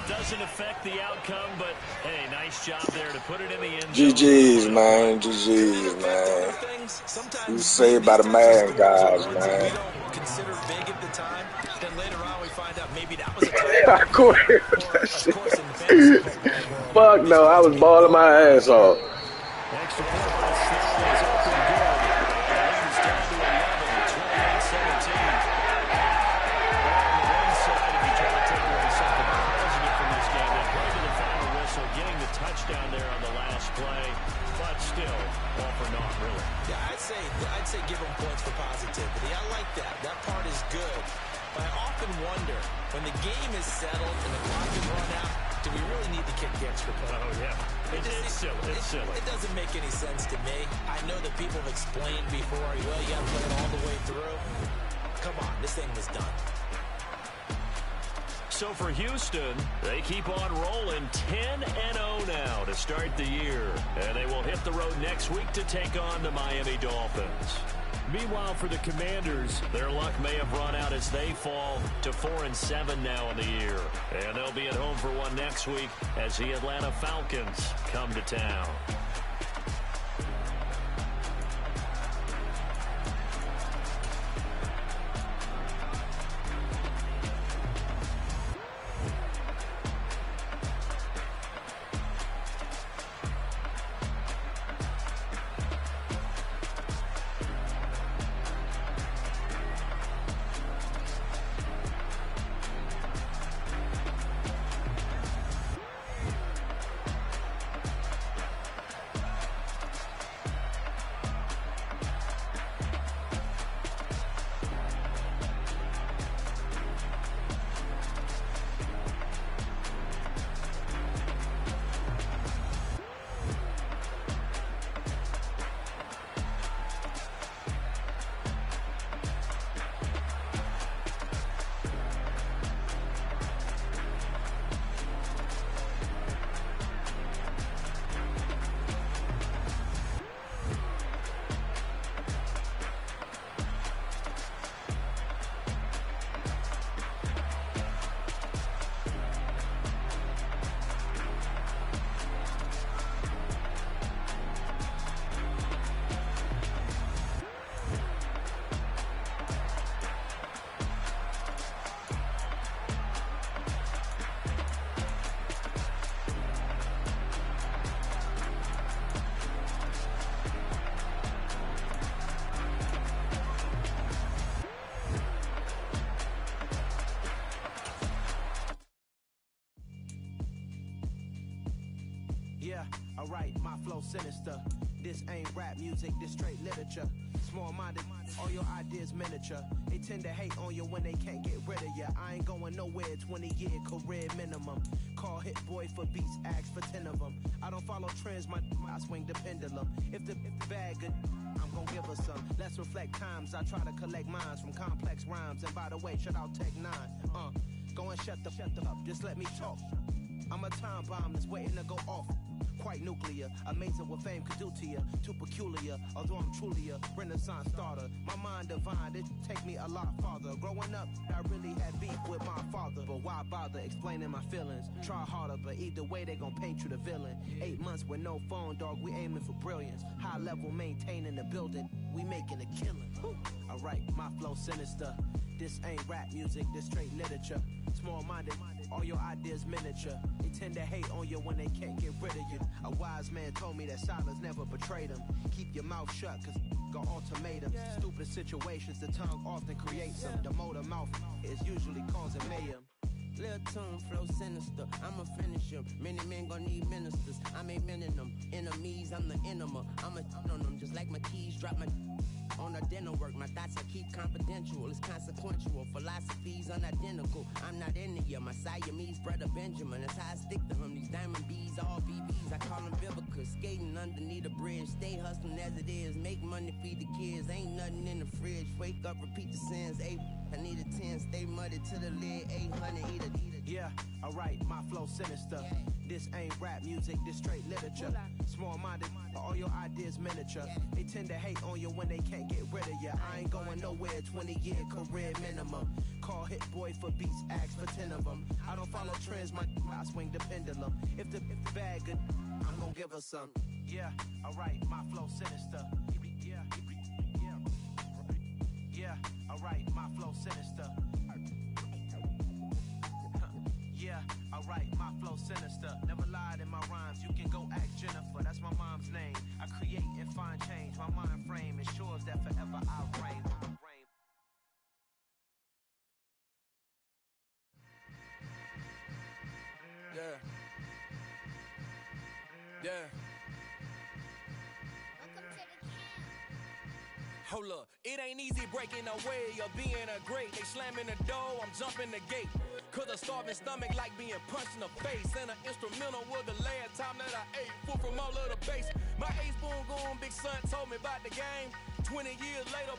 Doesn't affect the outcome, but hey, nice job there to put it in the end zone.
GG's, man. GG's, man. You saved by the man, guys, man.
We don't consider big at the time. Then later on, we find out maybe that was a
Of course. Fuck no, I was balling my ass off.
Extra point by Snell is open good. still all for naught, really.
Yeah, I'd say give him points for positivity. I like that. That part is good. But I often wonder, when the game is settled and the clock is run out, do we really need to kick the extra point?
Oh, yeah. It's silly. It's silly.
It doesn't make any sense to me. I know that people have explained before, well, you got to play it all the way through. Come on, this thing was done.
So for Houston, they keep on rolling 10-0 now to start the year. And they will hit the road next week to take on the Miami Dolphins. Meanwhile, for the Commanders, their luck may have run out as they fall to 4-7 now in the year. And they'll be at home for one next week as the Atlanta Falcons come to town.
Yeah, alright, my flow sinister. This ain't rap music, this straight literature. Small-minded, all your ideas miniature. They tend to hate on you when they can't get rid of you. I ain't going nowhere, 20-year career minimum. Call Hit Boy for beats, ask for 10 of them. I don't follow trends, I swing the pendulum. If the bag good, I'm gonna give her some. Let's reflect times, I try to collect minds from complex rhymes. And by the way, shout out Tech 9. Go and shut the up, just let me talk. I'm a time bomb that's waiting to go off. Quite nuclear, amazing what fame could do to you. Too peculiar, although I'm truly a renaissance starter. My mind divine, it take me a lot farther. Growing up, I really had beef with my father. But why bother explaining my feelings? Try harder, but either way they gon' paint you the villain. 8 months with no phone, dog, we aiming for brilliance. High level maintaining the building, we making a killing. Alright, my flow sinister. This ain't rap music, this straight literature. Small-minded, all your ideas miniature. They tend to hate on you when they can't get rid of you. A wise man told me that silence never betrayed him. Keep your mouth shut, cause got ultimatums. Stupid situations, the tongue often creates them. The motor mouth is usually causing mayhem.
Lil' tune, flow sinister, I'ma finish him. Many men gon' need ministers, I'm a men in them. Enemies, I'm the enema, I'ma on them. Just like my keys, drop my on the dinner work. My thoughts I keep confidential, it's consequential. Philosophies unidentical, I'm not in it yet. My Siamese brother Benjamin, that's how I stick to him. These diamond bees, all BBs, I call them biblical. Skating underneath a bridge, stay hustling as it is. Make money, feed the kids, ain't nothing in the fridge. Wake up, repeat the sins, I need a 10, stay muddy to the lid, 800, eat it.
Yeah, alright, my flow sinister. This ain't rap music, this straight literature. Small-minded, all your ideas miniature. They tend to hate on you when they can't get rid of you. I ain't going nowhere, 20-year career minimum. Call Hit Boy for beats, ask for 10 of them. I don't follow trends, I swing the pendulum. If the bag good, I'm gonna give her some. Yeah, alright, my flow sinister. Yeah, alright, my flow sinister. Yeah, alright, my flow sinister. Never lied in my rhymes, you can go ask Jennifer, that's my mom's name. I create and find change, my mind frame ensures that forever I'll reign.
Yeah. Hold up, it ain't easy breaking away or being a great. They slamming the door, I'm jumping the gate. Cause a starving stomach like being punched in the face. And an instrumental was the last time that I ate food from all of the base. My ace boom goon, big son told me about the game. 20 years later,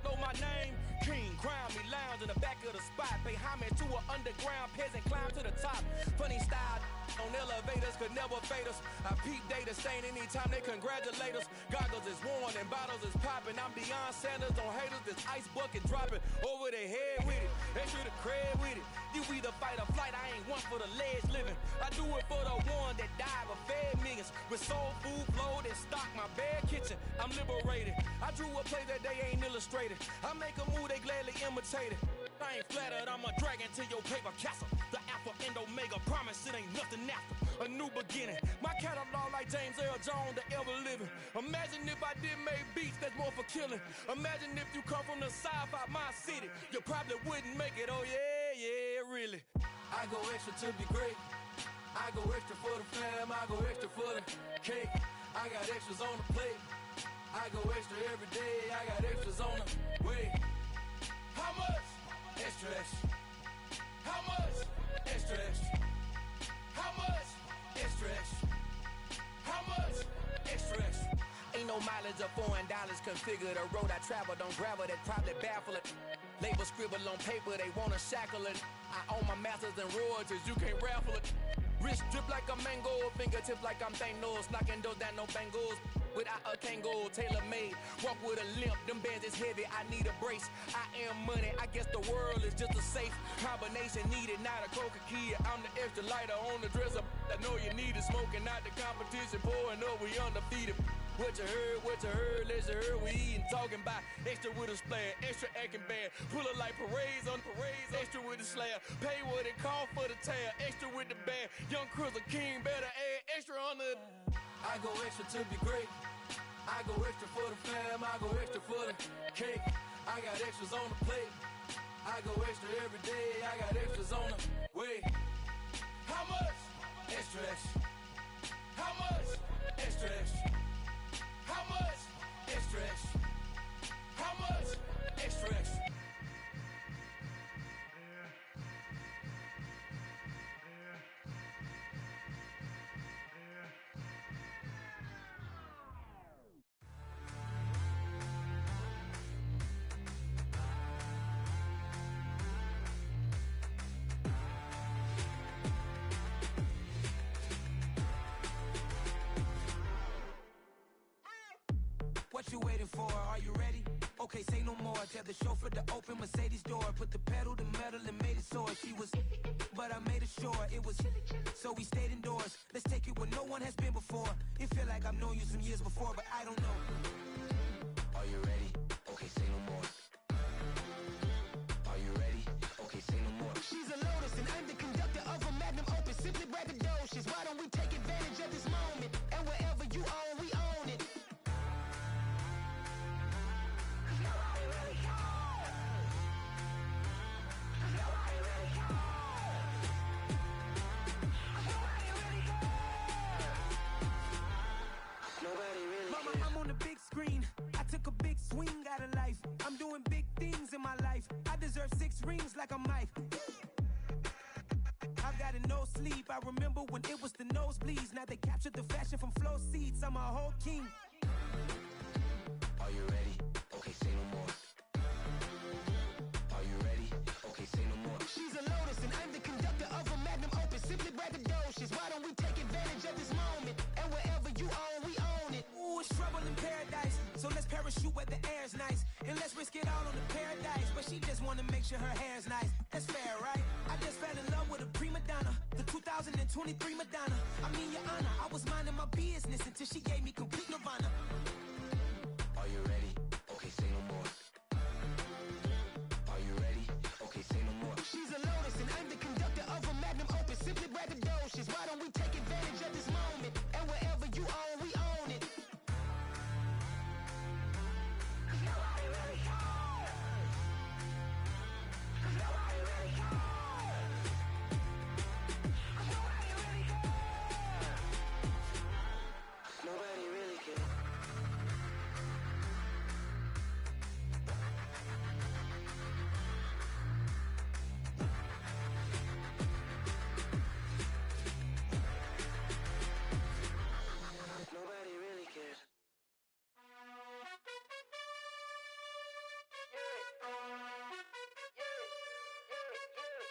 know my name. King, crown me, lounge in the back of the spot. Pay homage to an underground peasant, climb to the top. Funny style on elevators could never fade us. I peep data stain anytime they congratulate us. Goggles is worn and bottles is popping. I'm Deion Sanders on haters, this ice bucket dropping over their head with it. They should have cred with it. You either fight or flight, I ain't one for the ledge living. I do it for the one that died but fed millions. With soul food flowed and stocked my bad kitchen. I'm liberated. I drew a play that they ain't illustrated. I make a move, they gladly imitate it. I ain't flattered, I'm a dragon to your paper castle. The Alpha and Omega, promise it ain't nothing after. A new beginning. My catalog like James Earl Jones, the ever living. Imagine if I did make beats that's more for killing. Imagine if you come from the south out my city. You probably wouldn't make it, oh yeah, really. I go extra to be great. I go extra for the fam, I go extra for the cake. I got extras on the plate. I go extra every day, I got extras on the way. How much? Extra, extra. How much? Extra, extra. How much? Extra, extra. How much? Extra, extra. Ain't no mileage of $4 configure the road I travel. Don't gravel that probably baffle it. Label scribble on paper, they wanna shackle it. I own my masters and royalties, you can't raffle it. Wrist drip like a mango, fingertips like I'm Thanos, knocking those down no bangles. Without a Kango, tailor-made, walk with a limp, them bands is heavy, I need a brace. I am money, I guess the world is just a safe combination needed, not a coca-key. I'm the extra lighter on the dresser, I know you need it, smoking out the competition, pouring up, we undefeated. What you heard, let's hear we eatin', talking about extra with a splash, extra acting bad, pull it like parades on parades, extra with the slab, pay what it cost for the tab, extra with the band, young Crystal King better add extra on the. I go extra to be great. I go extra for the fam, I go extra for the cake. I got extras on the plate. I go extra every day, I got extras on the way. How much? Extra, extra. How much? Extra, extra. How much? Extra, extra. How much? Extra, extra.
What you waiting for? Are you ready? Okay, say no more. Tell the chauffeur to open Mercedes door. Put the pedal to metal and made it soar. She was, but I made it sure it was. So we stayed indoors. Let's take it where no one has been before. It feel like I've known you some years before, but I don't know. Are you ready? Okay, say no more. Are you ready? Okay, say no more. She's a Lotus and I'm the conductor of a Magnum Opus. Simply braggadocious. Why don't we take advantage of this moment? And wherever you own, we own it. Swing out of life. I'm doing big things in my life. I deserve 6 rings like a Mike. I've got no sleep. I remember when it was the nosebleeds. Now they captured the fashion from flow seats. I'm a whole king. Are you ready? Okay, say no more. Are you ready? Okay, say no more. She's a Lotus and I'm the conductor of a Magnum Opus. Simply braggadocious. Why don't we take advantage of this moment? And wherever you own, we own it. Ooh, it's trouble in paradise. So let's parachute where the air's nice. And let's risk it all on the paradise. But she just wanna make sure her hair's nice. That's fair, right? I just fell in love with a prima donna. The 2023 Madonna. I mean, your honor, I was minding my business until she gave me complete nirvana. Are you ready? Okay, say no more. Are you ready? Okay, say no more. She's a Lotus and I'm the conductor of a Magnum Opus. Simply braggadocious. Why don't we take advantage of this moment? And wherever you own, we own it. Nobody really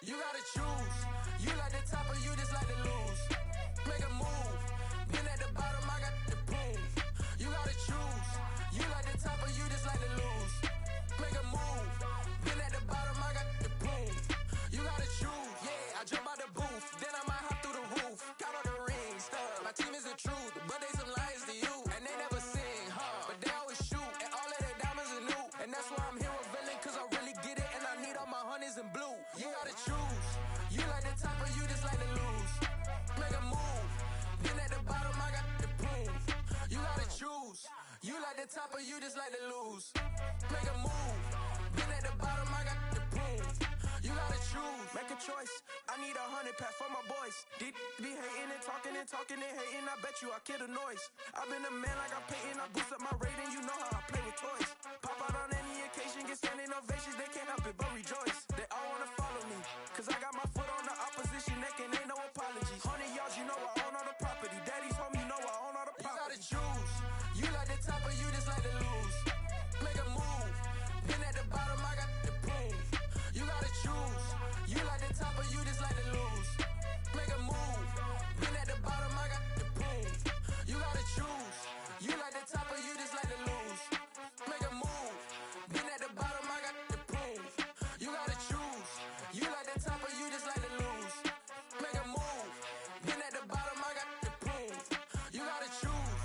You gotta choose. You like the top or you just like to lose. Make a move. Been at the bottom, I got the proof. You gotta choose. You like the top or you just like to lose. Make a move. Been at the bottom, I got the proof. You gotta choose. Yeah, I jump out the booth, then I might hop through the roof. Count all the rings, stuff. My team is the truth, but they some liars to you. And they never sing, but they always shoot. And all of their diamonds are new. And that's why I'm here revealing, cause I really get it. And I need all my honeys in blue. You gotta choose. You like the top or you just like to lose. Make a move. Been at the bottom, I got the proof. You gotta choose. You like the top or you just like to lose. Make a move. Been at the bottom, I got the proof. You gotta choose. Make a choice. I need 100 pack for my boys. Deep be hating and talking and hating. I bet you I kill the noise. I've been a man like I'm Peyton. I boost up my rating. You know how I play with toys. Pop out on any occasion, get standing ovations. They can't help it but rejoice. They all wanna follow me, cause I got my foot on the opposition neck and ain't no apologies. 100 yards, you know I own all the property. Daddy's home, you know I own all the property. You gotta choose. You like the top or you just like to lose. Make a move. Been at the bottom, I got the proof. You gotta choose. You like the top or you just like to lose. Make a move. Been at the bottom, I got the proof. You gotta choose. You like the top or you just like to lose. Make a move. Been at the bottom, I got the proof. You gotta choose. You like the top or you just like to lose. Make a move. Been at the bottom, I got the proof. You gotta choose.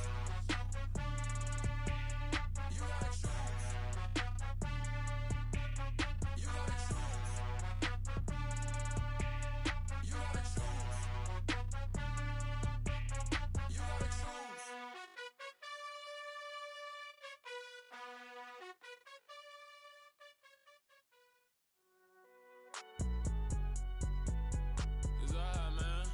You gotta choose. You gotta choose. You gotta choose. You gotta choose.
It's alright, man.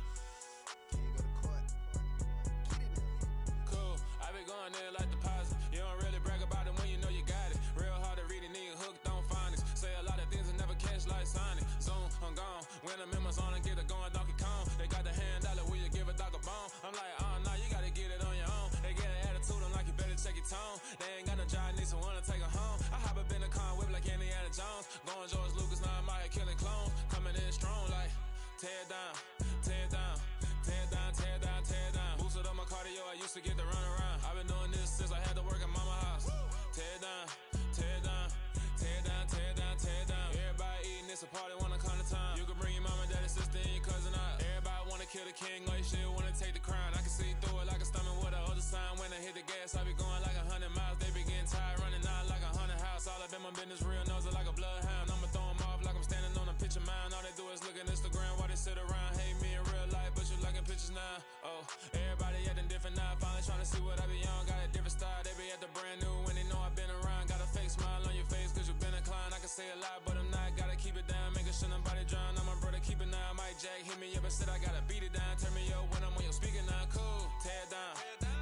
Cool. I be going there like deposit. You don't really brag about it when you know you got it. Real hard to read a nigga hooked on phonics. Say a lot of things and never catch like Sonic. Zoom, I'm gone. When the members on and get it going Donkey Kong. They got the hand dollar, will you give a dog a bone? I'm like, oh no, you gotta get it on your own. They get an attitude, I'm like, you better check your tone. They ain't got no job, need someone to take her home. I hop up in the car, whip like Indiana Jones. Going George Lucas, now I'm out here killing clones. Coming in strong like, tear down, tear down, tear down, tear down, tear down. Boosted up my cardio, I used to get to run around. I've been doing this since I had to work at mama house. Tear down, tear down, tear down, tear down, tear down. Everybody eating, it's a party, wanna come to time. You can bring your mama, daddy, sister, and your cousin out. Everybody wanna kill the king, or you shit wanna take the crown. I can see through it like a stomach with a other sign. When I hit the gas, I be going like 100 miles. They be getting tired, running out like 100 house. All up in my business, real nose like a bloodhound. I'ma throw 'em off like I'm standing on a picture mound. All they do is look at Instagram while they sit around. Hate me in real life, but you liking pictures now. Oh, everybody acting different now. Finally trying to see what I be on. Got a different style, they be at the brand new when they know I've been around. Got a fake smile on your face, cause you been inclined. I can say a lot, but I'm not. Gotta keep it down, making sure nobody drown. I'm my brother, keep it now. Mike Jack hit me up and said I gotta beat it down. Turn me up when I'm on your speaker now. Cool, tear down,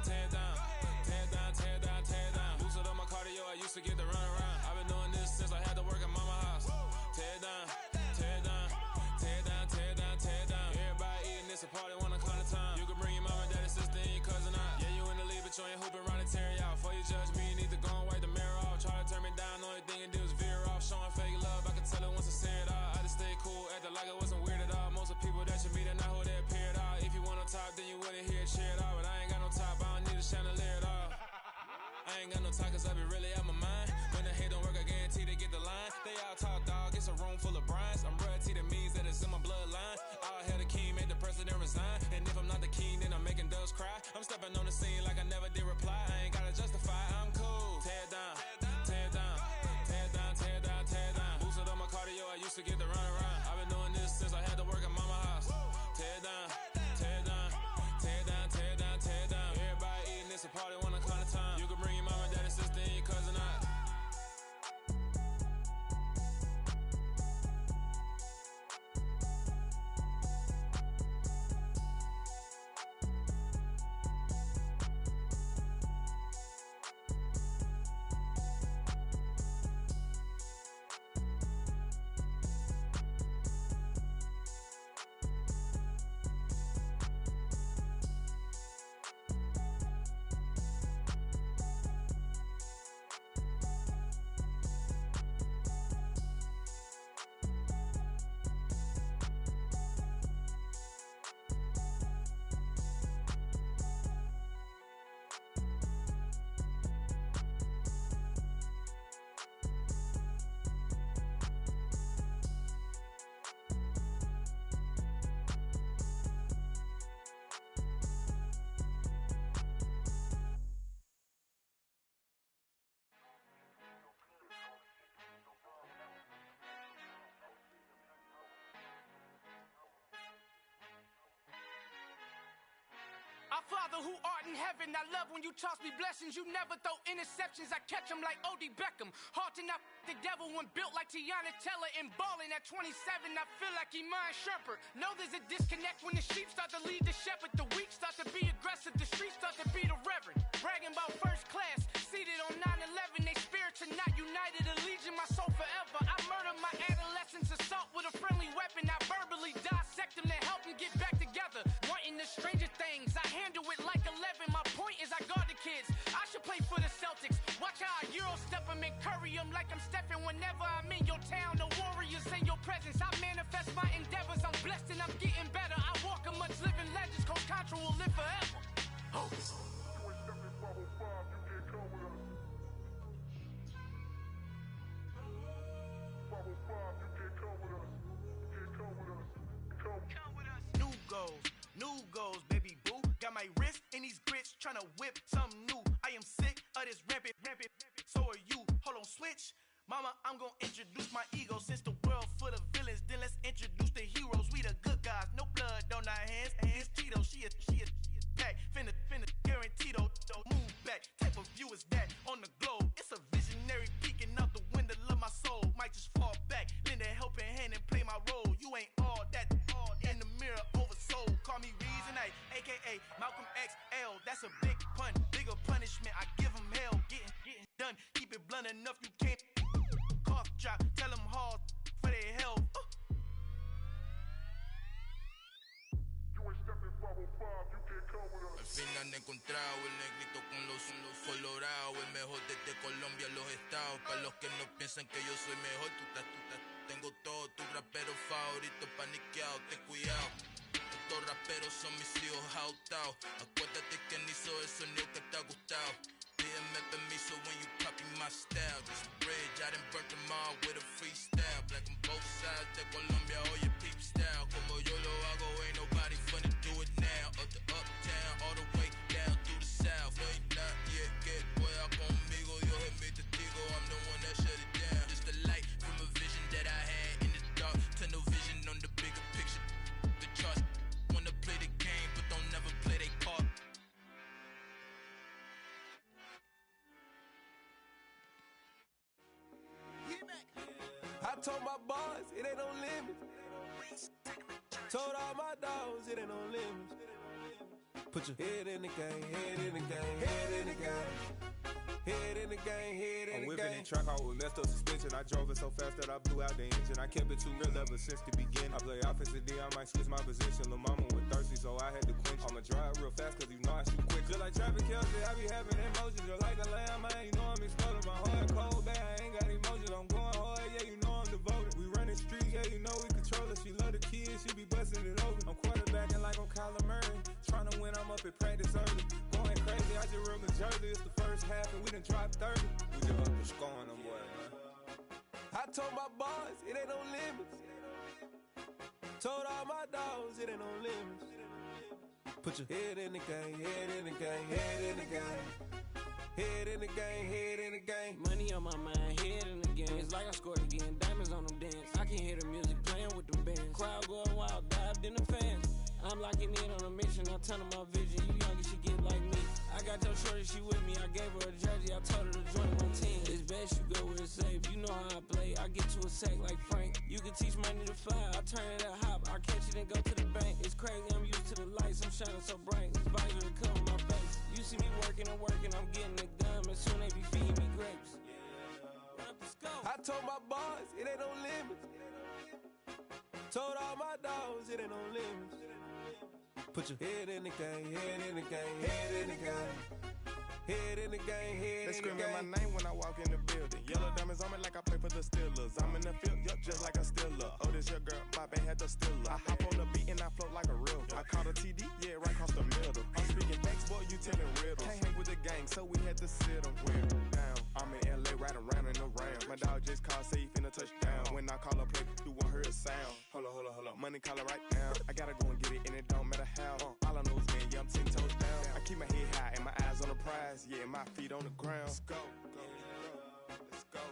tear down, tear down, tear down, tear down. Boosted up my cardio, I used to get to run around. I've been doing this since I had to work at mama house. Tear down, tear down, tear down, tear down, tear down. Everybody eating, it's a party, wanna come to time. You can bring your mama, daddy, sister, and your cousin out. Yeah, you in the league, but you ain't hooping around and tear you out. Before you judge me, you need to go and wipe the mirror off. Try to turn me down, only thing you do is veer off. Showing fake love, I can tell it once I say it all. I just stay cool, acting like it wasn't weird at all. Most of the people that you meet are not who they appear at all. If you want on top, then you wouldn't hear it cheer at all. But I ain't got no top, I don't need a chandelier at all. I ain't got no talk, cause I be really out my mind. When the hate don't work, I guarantee they get the line. They all talk, dog, it's a room full of brinds. I'm royalty, that means that it's in my bloodline. All hell the king, made the president resign. And if I'm not the king, then I'm making doves cry. I'm stepping on the scene like I never did reply. I ain't gotta justify, I'm cool. Tear down, tear down, tear down, tear down, tear down. Boosted up my cardio, I used to get to run around. I've been doing this since I had to work at mama house. Tear down, tear down, tear down, tear down, tear down. Everybody eating, it's a party, wanna come to time. You can bring your mama, daddy, sister, and your cousin out.
who art in heaven. I love when you toss me blessings. You never throw interceptions. I catch them like O.D. Beckham. Hard to not the devil when built like Tiana Teller and balling at 27. I feel like Iman Shumpert. Know there's a disconnect when the sheep start to lead the shepherd. The weak start to be aggressive. The streets start to be the reverend. Bragging about first class. Seated on 9/11. They spirits are not united. Allegiant my soul forever. I murder my adolescence. Assault with a friendly weapon. I verbally dissect them to help them get back together. Wanting the stranger things. I handle it like 11. My point is I guard the kids. I should play for the Celtics. Watch how I Euro step them and curry them like I'm stepping. Whenever I'm in your town, the Warriors in your presence. I manifest my endeavors. I'm blessed and I'm getting better. I walk amongst living legends. Coach Contra will live forever. Oh. New goals, baby boo. Got my wrist in these grits, tryna whip something new. I am sick of this rampant. So are you. Hold on, switch. Mama, I'm gonna introduce my ego. Since the world full of villains, then let's introduce the heroes. We the good guys, no blood on our hands. Hands Tito, she is back. Finna, guaranteed. Move back. Type of view is that on the globe? It's a visionary peeking out the window of my soul. Might just fall back, lend a helping hand and play my role. You ain't all that. In the mirror, oversold. Call me Reason A, aka Malcolm XL. That's a big pun, bigger punishment. I give him hell. Getting done. Keep it blunt enough, you can't. Cough drop, tell them hard for their health.
Al fin han encontrado el negrito con los colorados, el mejor desde Colombia a los estados. Para los que no piensan que yo soy mejor, tengo todo, tu rapero favorito paniqueado, ten cuidado. Estos raperos son mis hijos jautados. Acuérdate quién hizo el sonido que te ha gustado. Pídeme permiso when you copy my style. This bridge, I done burnt them all with a freestyle. Black on both sides de Colombia, oye peep style. Como yo lo hago, ain't nobody finna do it now. Up to uptown, all the way down through the south. No hay nadie que pueda conmigo, Dios es mi testigo. I'm the one that shut it down. Just the light from a vision that I had in the dark. Tunnel vision on the bigger picture. The charts wanna play the game, but don't never play their part.
I told my boys, it ain't no limits. Told all my dogs, it ain't no limits. Put your head in the game, head in the game, head in the game. Head in the game, head in the game. I'm whipping in track, I was messed up suspension. I drove it so fast that I blew out the engine. I kept it too real ever since the beginning. I play offensive D, I might switch my position. Lil' mama was thirsty, so I had to quench. I'ma drive real fast, cause you know I shoot quick. Just like Travis Kelce, I be having emotions. Just like a lamb, man, you know I'm exploding. My heart cold, bad, I ain't got emotions. I'm going hard, yeah, you know I'm devoted. We running streets, yeah, you know we control it. She love the kids, she be busting it open. I'm quarterbacking like I'm Kyler Murray. Trying to win, I'm up at practice early. Going crazy, I just real Jersey. It's the first half, and we done dropped 30. We just up to scoring them, boy, man. I told my boys, it ain't no limits. Told all my dogs, it ain't no limits. Put your head in the game, head in the game, head in the game. Head in the game, head in the game.
Money on my mind, head in the game. It's like I scored again, diamonds on them dance. I can hear the music playing with them bands. Crowd going wild, dived in the fans. I'm locking in on a mission, I tell her my vision. You young, she get like me. I got your shorty, she with me. I gave her a jersey, I told her to join my team. It's best you go where it's safe. You know how I play. I get to a sack like Frank. You can teach money to fly. I turn it a hop. I catch it and go to the bank. It's crazy, I'm used to the lights. I'm shining so bright. This visor to cover my face. You see me working and working. I'm getting it done. And soon they be feeding me grapes.
I told my boys, it ain't no limits. Told all my dogs, it ain't no limits. Put your head in the game, head in the game, head in the game. Head in the game, head
they
in the game.
They screaming my name when I walk in the building. Yellow diamonds on me like I play for the Steelers. I'm in the field, yup, just like a Steeler. Oh, this your girl, my band had the Steeler. I hop on the beat and I float like a river. I caught a TD, yeah, right across the middle. I'm speaking facts, boy, you telling riddles. Can't hang with the gang, so we had to sit them down. I'm in LA, riding around and around. My dog just called, say he finna touchdown. When I call a play, you won't hear a sound. Hold up, money caller right now. I gotta go and get it, and it don't matter how. All I know is man, yeah, I'm 10 toes down. I keep my head high and my eyes on the prize. Yeah, my feet on the ground. Let's go.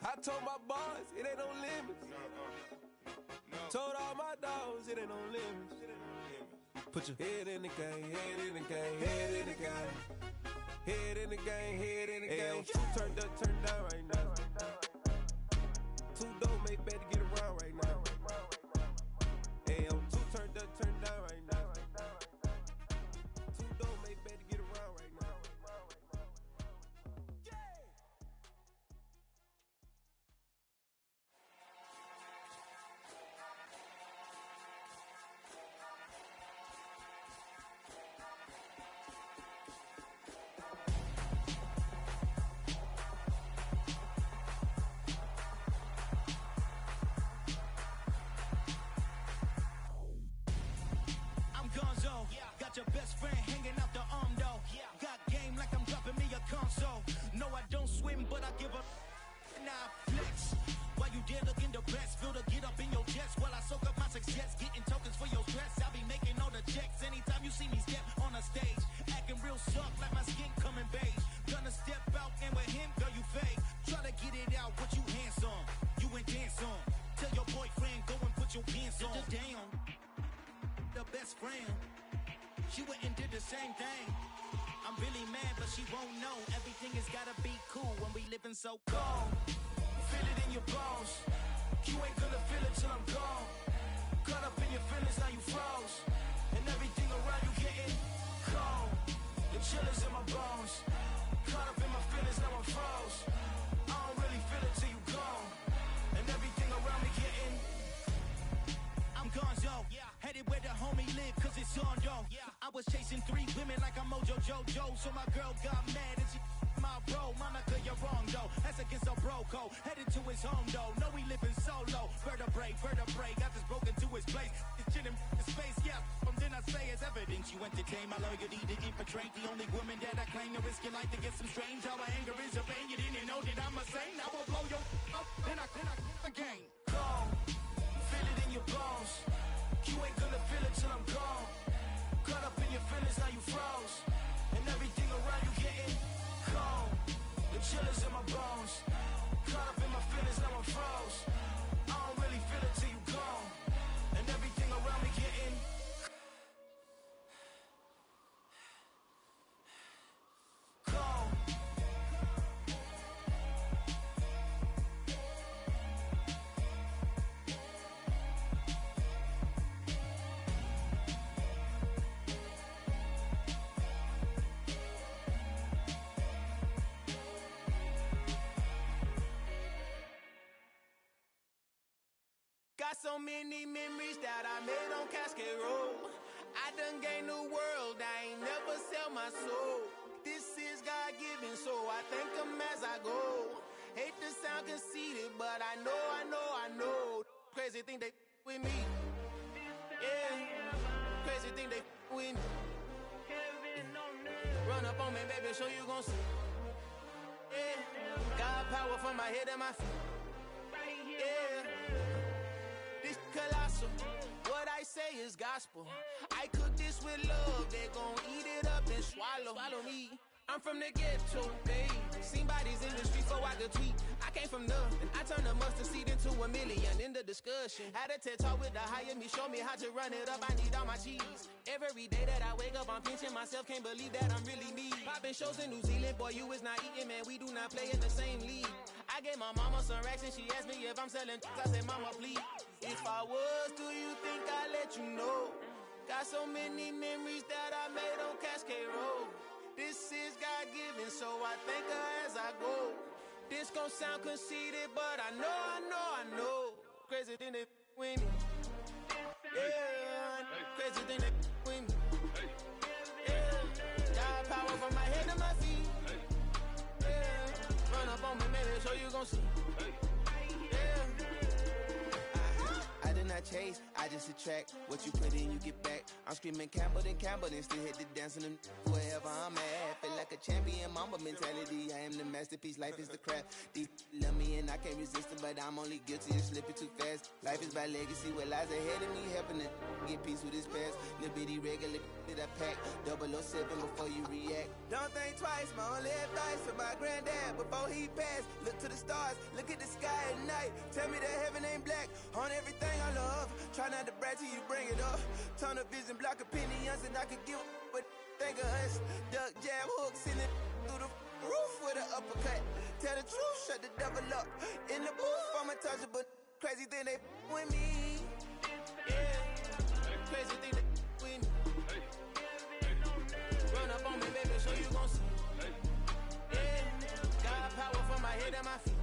I told my boys, it ain't no limits. Told all my dogs, it ain't no limits. Put your head in the game, head in the game, head in the game. Head in the game, head in the game. Two turned up, turned down right now. Two dope make better get around right now. Two turned up, turned down right now. Two dope make better get around right now.
Got your best friend hanging out the arm though. Got game like I'm dropping me a console. No, I don't swim, but I give a nah flex. While you there looking depressed, feel the get up in your chest while I soak up my success, getting tokens for your stress. I'll be making all the checks anytime you see me step on a stage, acting real soft like my skin coming beige. Gonna step out and with him, girl, you fake. Try to get it out, but you handsome. You ain't dance on. Tell your boyfriend go and put your pants on. Damn, the best friend. She went and did the same thing. I'm really mad, but she won't know. Everything has gotta be cool when we living so cold. Feel it in your bones. You ain't gonna feel it till I'm gone. Caught up in your feelings, now you froze. And everything around you getting cold. The chillers in my bones. Caught up in my feelings, now I'm froze. I don't really feel it till you gone. And everything around me getting I'm gonzo, headed where the homie live, cause it's on though. I was chasing 3 women like I'm Mojo Jojo, so my girl got mad and she my bro. Monica, you're wrong though, that's against a bro code. Headed to his home though, no we living solo. Vertebrae, got this broken to his place. It's chillin' in space, from then I say it's evidence. You entertain my loyalty to infiltrate the only woman that I claim to risk your life to get some strange. All my anger is a pain, you didn't know that I'm a saint. I will blow your up, then I again. Go. Feel it in your bones. You ain't gonna feel it till I'm gone. Caught up in your feelings, now you froze. And everything around you getting cold. The chillers in my bones. Caught up in my feelings, now I'm froze. I don't really feel it till you gone. And everything around me getting cold.
Got so many memories that I made on Cascade Road. I done gained the world, I ain't never sell my soul. This is God-given, so I thank him as I go. Hate to sound conceited, but I know. Crazy thing they with me. Yeah, crazy thing they with me. Run up on me, baby, so you gon' see. Yeah, got power from my head and my feet. Yeah. Colossal, what I say is gospel. I cook this with love, they gon' eat it up and swallow me. I'm from the ghetto, babe. Seen bodies in the street so I could tweet. I came from nothing, I turned a mustard seed into $1 million in the discussion. Had a TED talk with the higher me, show me how to run it up, I need all my cheese. Every day that I wake up, I'm pinching myself, can't believe that I'm really me. Popping shows in New Zealand, boy, you is not eating, man, we do not play in the same league. I gave my mama some racks and she asked me if I'm selling I said, mama, please. If I was, do you think I'd let you know? Got so many memories that I made on Cascade Road. This is God-given, so I thank her as I go. This gon' sound conceited, but I know. Crazy thing they with me. Yeah, crazy thing they with me. Yeah, got power from my head to my feet. Yeah, run up on me, maybe, so you gon' see. Yeah. I did not chase, I just attract. What you put in, you get back. I'm screaming Campbell, then still hit the dance and wherever I'm at. Feel like a that champion mamba mentality. I am the masterpiece, life is the craft. These love me and I can't resist it, but I'm only guilty of slipping too fast. Life is by legacy, what lies ahead of me, helping to get peace with his past. Little bitty regular that I pack, 007 before you react. Don't think twice, my only advice for my granddad before he passed. Look to the stars, look at the sky at night. Tell me that heaven ain't black on everything I love. Try not to brag till you bring it up. Tunnel vision, block opinions, and I could give but think of us. Duck, jab, hooks in it through the roof with an uppercut. Tell the truth, shut the devil up. In the booth, I'm untouchable. Crazy thing they with me. Yeah, crazy thing they with me. Run up on me, baby, so you gon' see. Yeah, got power from my head and my feet.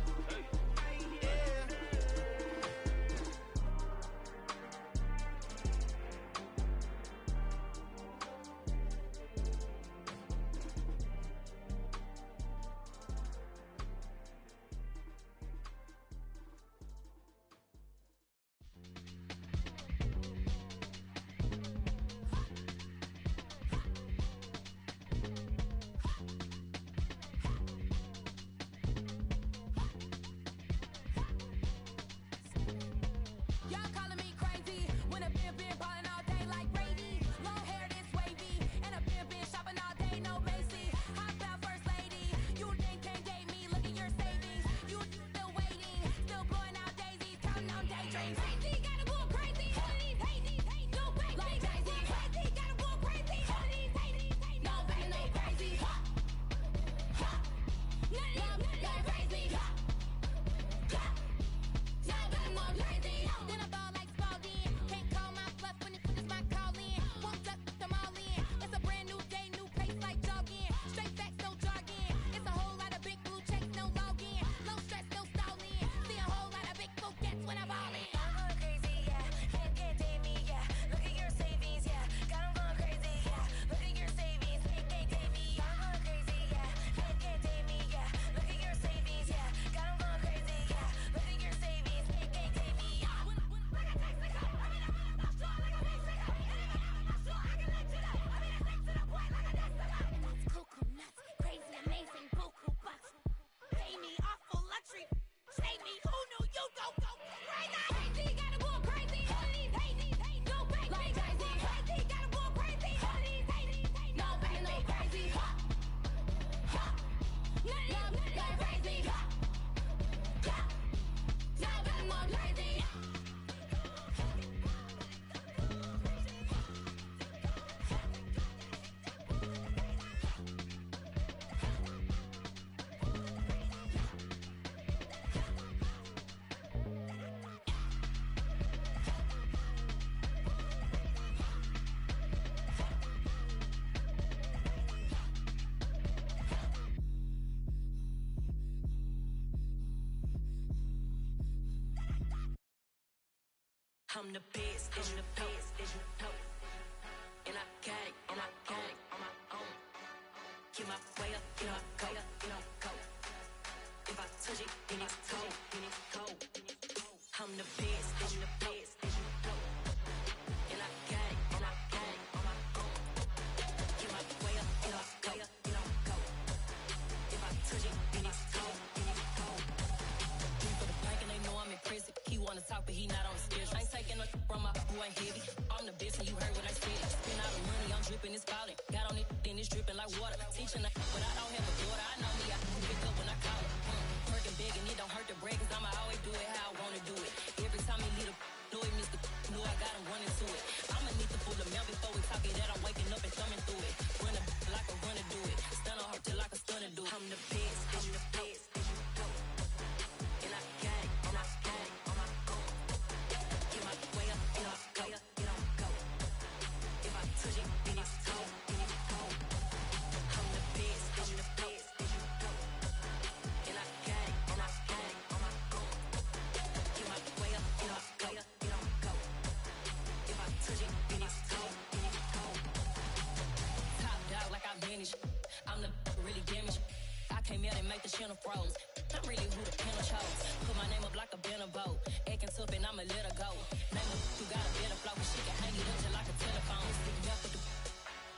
I'm the best, I'm the best, and I got it, and I got it on my own. Get my way up, get my go, get my go. If I touch it, then it's cold, then it's cold. I'm the best, I'm the best, and I got it, and I got it on my own. Get my way up, get my go, get my go. If I touch it, then it's cold, then it's cold. Three for the bank and they know I'm impressive. He wanna talk, but he not on the schedule. I ain't taking a from my boo ain't heavy. I'm the best and you heard what I said. Spend all the money, I'm dripping, it's falling. Got on it, then it's dripping like water. Teaching but I don't have a daughter. I know me, I can pick up when I call it. Working big and it don't hurt to break, cause I'ma always do it how I wanna do it. Every time he lead a know it, Mr. Know I got him running to it. I'ma need to pull the mail before we talk it that I'm waking up and thumbing through it. Run a like a runner do it. Stun on her till like a stunner do it. I'm the best, I'm the best. And I got it, and I got it on my own. Get my way up, get my go, get my go. If I touch it, then it's cold, then it's cold. I'm the best, I'm the best. And I got it, and I got it on my own. Get my way up, get my go, get my go. If I touch it, then it's cold, then it's cold. Top dog like I manage. I'm the really damaged. I came out and make the channel froze. I'm really who the panel chose. Put my name up like a banner boat. Acting tough and I'ma let her go. Name her, you got a better flow, but she can hang it up just like a telephone. Stick me up with the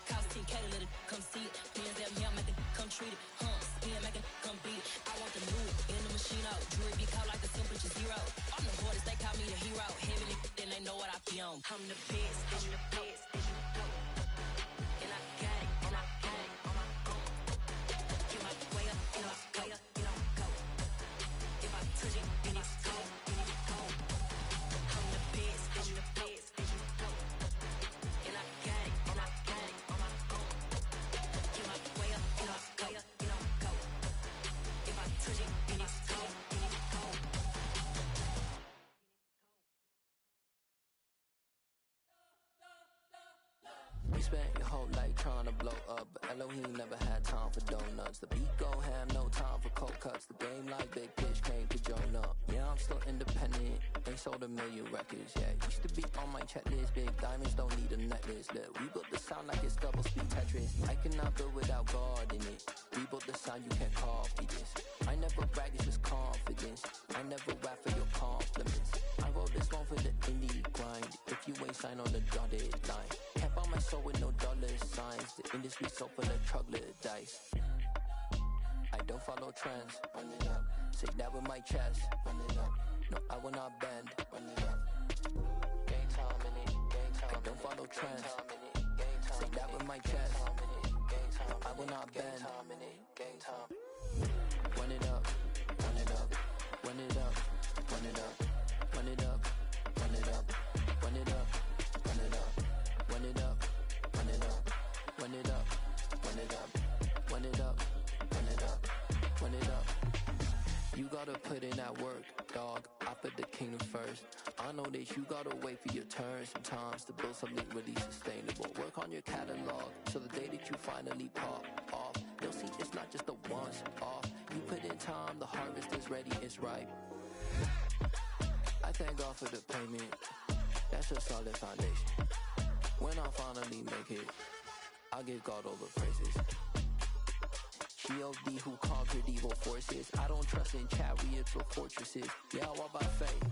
cost 10 10K to let it come see it. Pins that me, I make it come treat it. Spin, make it come beat it. I want the new in the machine out. Jewelry be caught like the temperature 0. I'm the hardest, they call me the hero. Heavily, then they know what I be on. I'm the best, and the best, and you know. And I got it, and I got it on my own. Get my way up, you know, way up, you know, go. If I touch it, then it's cold, then it's cold. I'm the best, and the best, and you know. And I got it, and I got it on my own. Get my way up, you know, way up, you know, go. If I touch it, then it's cold, then it's cold.
You spent your whole life trying to blow up, but Elohim never had time for donuts. The beat go ham, no time for cold cuts. The game like Big Fish came to join up. Yeah, I'm still independent, ain't sold a million records. Yeah, used to be on my checklist. Big diamonds don't need a necklace. Look, we built the sound like it's double speed Tetris. I cannot build without God in it. We built the sound, you can't copy this. I never brag, it's just confidence. I never rap for your compliments. I wrote this one for the indie grind. If you ain't signed on the dotted line, can't buy my soul with no dollar signs. The industry so full of troglodytes. I don't follow trends. Run it up. Say that with my chest. Run it up. No, I will not bend. Run it up. Game time in it. Game time. I don't follow trends. Say that with my chest. No, I will not bend. Game time. Run it up. Run it up. Run it up. Run it up. Run it up. Run it up. Run it up. Run it up. Run it up. Run it up. Run it up. Run it up. Run it up. Run it up. Run it up. You gotta put in that work, dog. I put the kingdom first. I know that you gotta wait for your turn sometimes to build something really sustainable. Work on your catalog so the day that you finally pop off, you'll see it's not just a once off. You put in time, the harvest is ready, it's ripe. I thank God for the payment. That's a solid foundation. When I finally make it, I'll give God all the praises. G.O.D. who conquered evil forces. I don't trust in chariots or fortresses. Yeah, I walk by faith.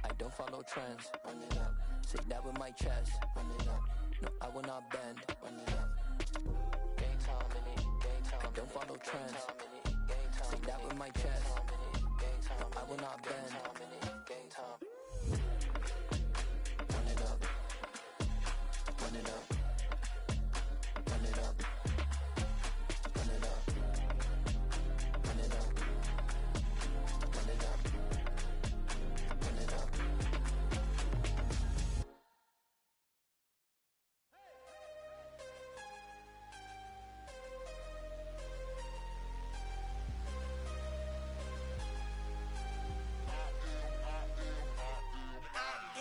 I don't follow trends. Run it up. Say that with my chest. Run it up. No, I will not bend. Run it up. Game time in it. Game time. I don't follow trends. Say that with my chest. No, I will not bend. Game time. Run it up. Run it up. Run it up. Run it up. Run it up. Run it up. Run it up.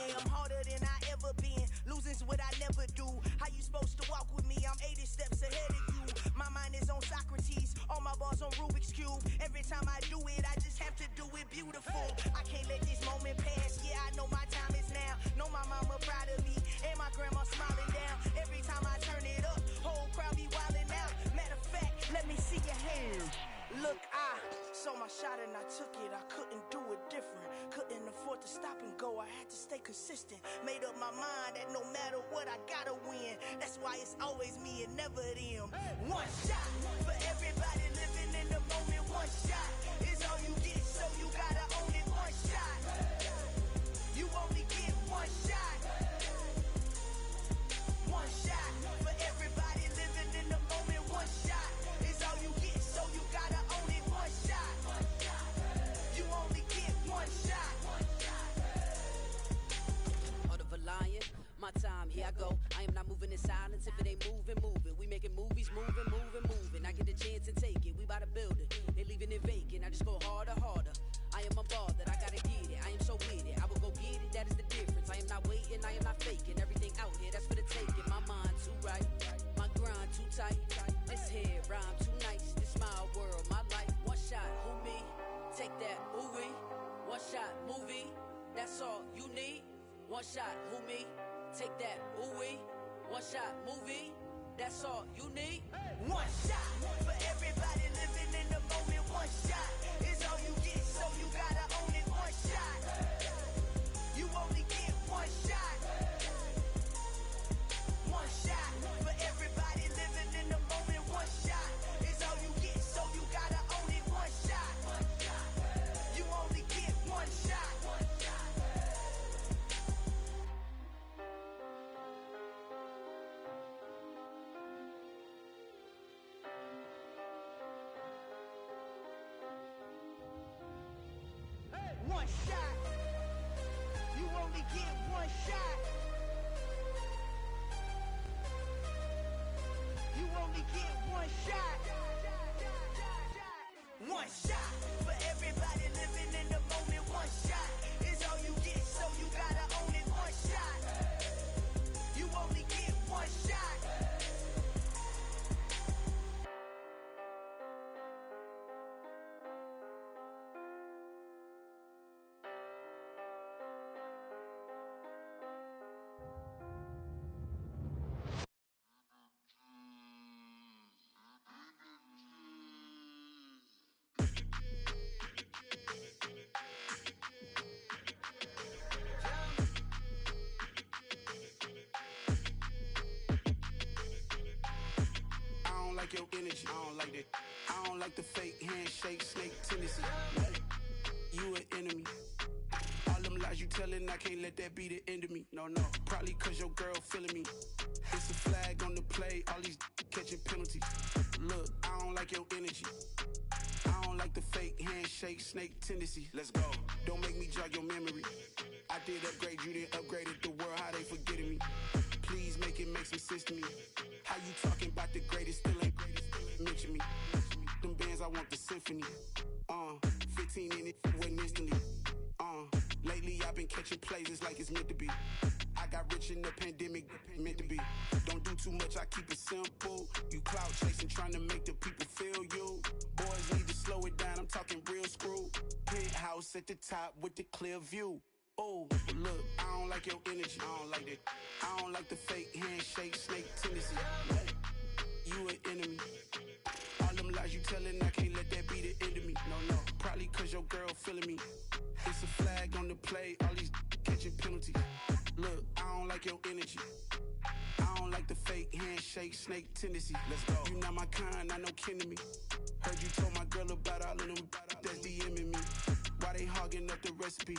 I'm harder than I ever been. Losing's what I never do. How you supposed to walk with me? I'm 80 steps ahead of you. My mind is on Socrates. All my bars on Rubik's Cube. Every time I do it, I just have to do it beautiful. I can't let this moment pass. Yeah, I know my time is now. Know my mama proud of me. And my grandma smiling down. Every time I turn it up, whole crowd be wilding out. Matter of fact, let me see your hands. Look, I saw my shot and I took it. I couldn't do it different. Couldn't afford to stop and go. I had to stay consistent. Made up my mind that no matter what, I gotta win. That's why it's always me and never them. One shot for everybody living in the moment. One shot is all you get, so you gotta own it. One shot. You only get one shot. One shot for everybody living in the moment. One shot is all you get, so you gotta own it. One shot. You only get one shot.
Heart of a lion, my time, here I go. I am not moving in silence. If it ain't moving, moving. We making movies, moving, moving, moving. I get the chance and take it. We bout to build it. They leaving it vacant. I just go harder, harder. I am a ball that I gotta get it. I am so with it. I will go get it. That is the difference. I am not waiting. I am not faking. Everything out here, that's for the taking. My mind too right. My grind too tight. This head rhyme too nice. This my world, my life. One shot, who me? Take that, ooh wee. One shot, movie. That's all you need. One shot, who me? Take that, ooh wee. One shot, movie. That's all you need.
One shot for everybody living in the moment. One shot is all you get, so you gotta own it. One shot. You only get one shot. One shot. shot. You only get one shot. You only get one shot. One shot for everybody living in the moment. One shot is all you get, so you gotta own it. One shot. You only get one shot.
Like your energy, I don't like that. I don't like the fake handshake, snake tendency. You an enemy. All them lies you telling, I can't let that be the end of me. No, probably cause your girl feeling me. It's a flag on the play, all these catching penalties. Look, I don't like your energy. I don't like the fake handshake, snake tendency. Let's go. Don't make me jog your memory. I did upgrade, you didn't upgrade it. The world, how they forgetting me. Please make it make some sense to me. How you talking about the greatest, still ain't mention me. Them bands, I want the symphony. 15 in it, went instantly. Lately I've been catching plays, it's like it's meant to be. I got rich in the pandemic, meant to be. Don't do too much, I keep it simple. You cloud chasing, trying to make the people feel you. Boys need to slow it down, I'm talking real screw. Penthouse at the top with the clear view. Oh, look, I don't like your energy, I don't like that. I don't like the fake handshake, snake tendency. You an enemy. All them lies you telling, I can't let that be the end of me. No, probably cause your girl feeling me. It's a flag on the play, all these catching penalties. Look, I don't like your energy. I don't like the fake handshake, snake tendency. Let's go. You not my kind, I know kin to me. Heard you told my girl about all of them that's DMing me. Why they hogging up the recipe?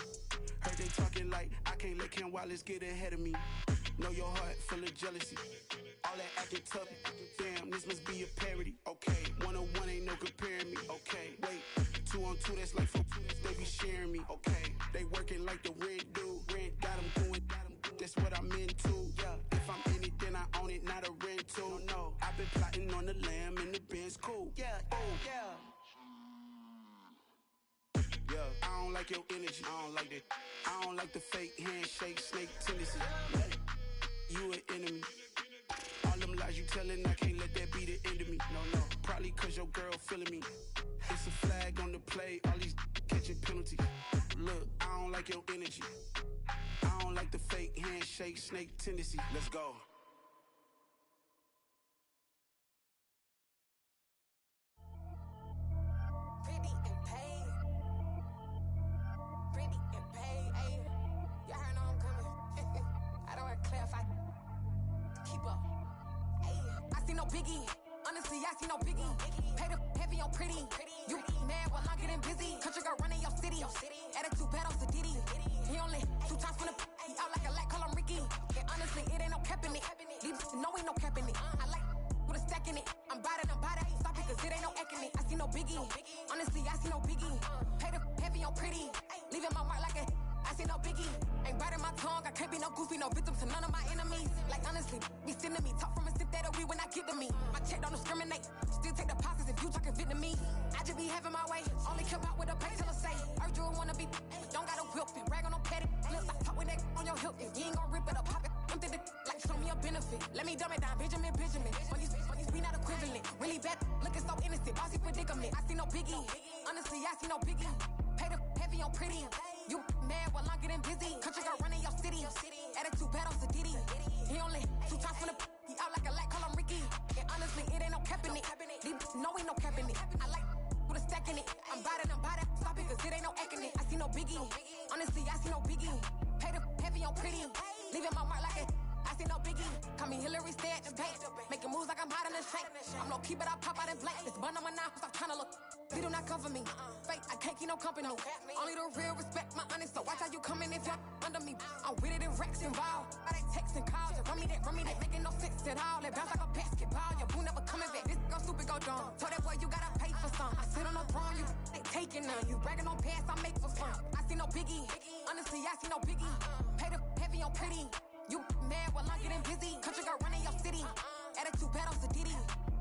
Heard they talking like I can't let Ken Wallace get ahead of me. Know your heart full of jealousy. All that acting tough, damn, this must be a parody. Okay, 1-on-1 ain't no comparing me. Okay, wait, 2-on-2, that's like 4, they be sharing me. Okay, they working like the rent do. Rent got them going, that's what I'm into. Yeah, if I'm in it, then I own it, not a rental. No, I've been plotting on the lamb and the Benz cool. Yeah, yeah. I don't like your energy, I don't like that. I don't like the fake handshake, snake tendency. You an enemy. All them lies you telling, I can't let that be the end of me. No, probably cause your girl feeling me. It's a flag on the play, all these catching penalties. Look, I don't like your energy. I don't like the fake handshake, snake tendency. Let's go.
Biggie, honestly, I see no biggie. Pay the heavy on pretty. You mad while I'm getting busy. Country girl running your city. Attitude bad on Diddy. He only 2 times from the he out like a lack, call him Ricky. And honestly, it ain't no cap in it. These know ain't no cap in it. I like with a stack in it. I'm by that. Stop it, cause it ain't no eck in it. I see no biggie. Honestly, I see no biggie. Pay the heavy on pretty. Leaving my mark like a I see no biggie. Ain't biting my tongue. I can't be no goofy, no victim to none of my enemies. Like honestly, be sending me talk from a sip that we when I get to me. My check don't discriminate. Still take deposits if you talking Vietnamese. I just be having my way. Only care about what the pay teller say. Urge you wanna be, but don't got a whip and brag on no petty. Let's stop talk with that on your hip. If you ain't gon' rip it up, pop it. Empty the like show me a benefit. Let me dumb it down, Benjamin. On these we not equivalent. Really bad, looking so innocent. Bossy predicament. I see no biggie. Honestly, I see no biggie. Pay the heavy on pretty. You mad while I'm getting busy. Country girl running your city. Attitude bad on Diddy. He only 2 times from the he out like a lack, call him Ricky. And honestly, it ain't no cap in it. These know ain't no cap in it. I like with a stack in it. I'm by that. Stop it, cause it ain't no eck in it. I see no biggie. Honestly, I see no biggie. Pay the heavy on pretty. Leaving my mark like a I see no biggie. Call me Hillary, stay at the bank. Making moves like I'm hiding in shank. I'm low key, but I pop out in blank. This bun on my now, stop trying to look. They do not cover me. Fake, I can't keep no company. Only the real respect my honest. So watch how you coming if you're under me. I'm with it in Rex involved. I they text and calls. Run me that. Making no sense at all. They bounce like a basketball. Your boo never coming back. This go stupid, go dumb. Told that boy you gotta pay for some. I sit on no throne, you ain't taking none. You bragging on past, I make for fun. I see no biggie. Honestly, I see no biggie. Pay the heavy on pretty. You mad while I'm getting busy. Country girl running your city. Attitude bad on Diddy.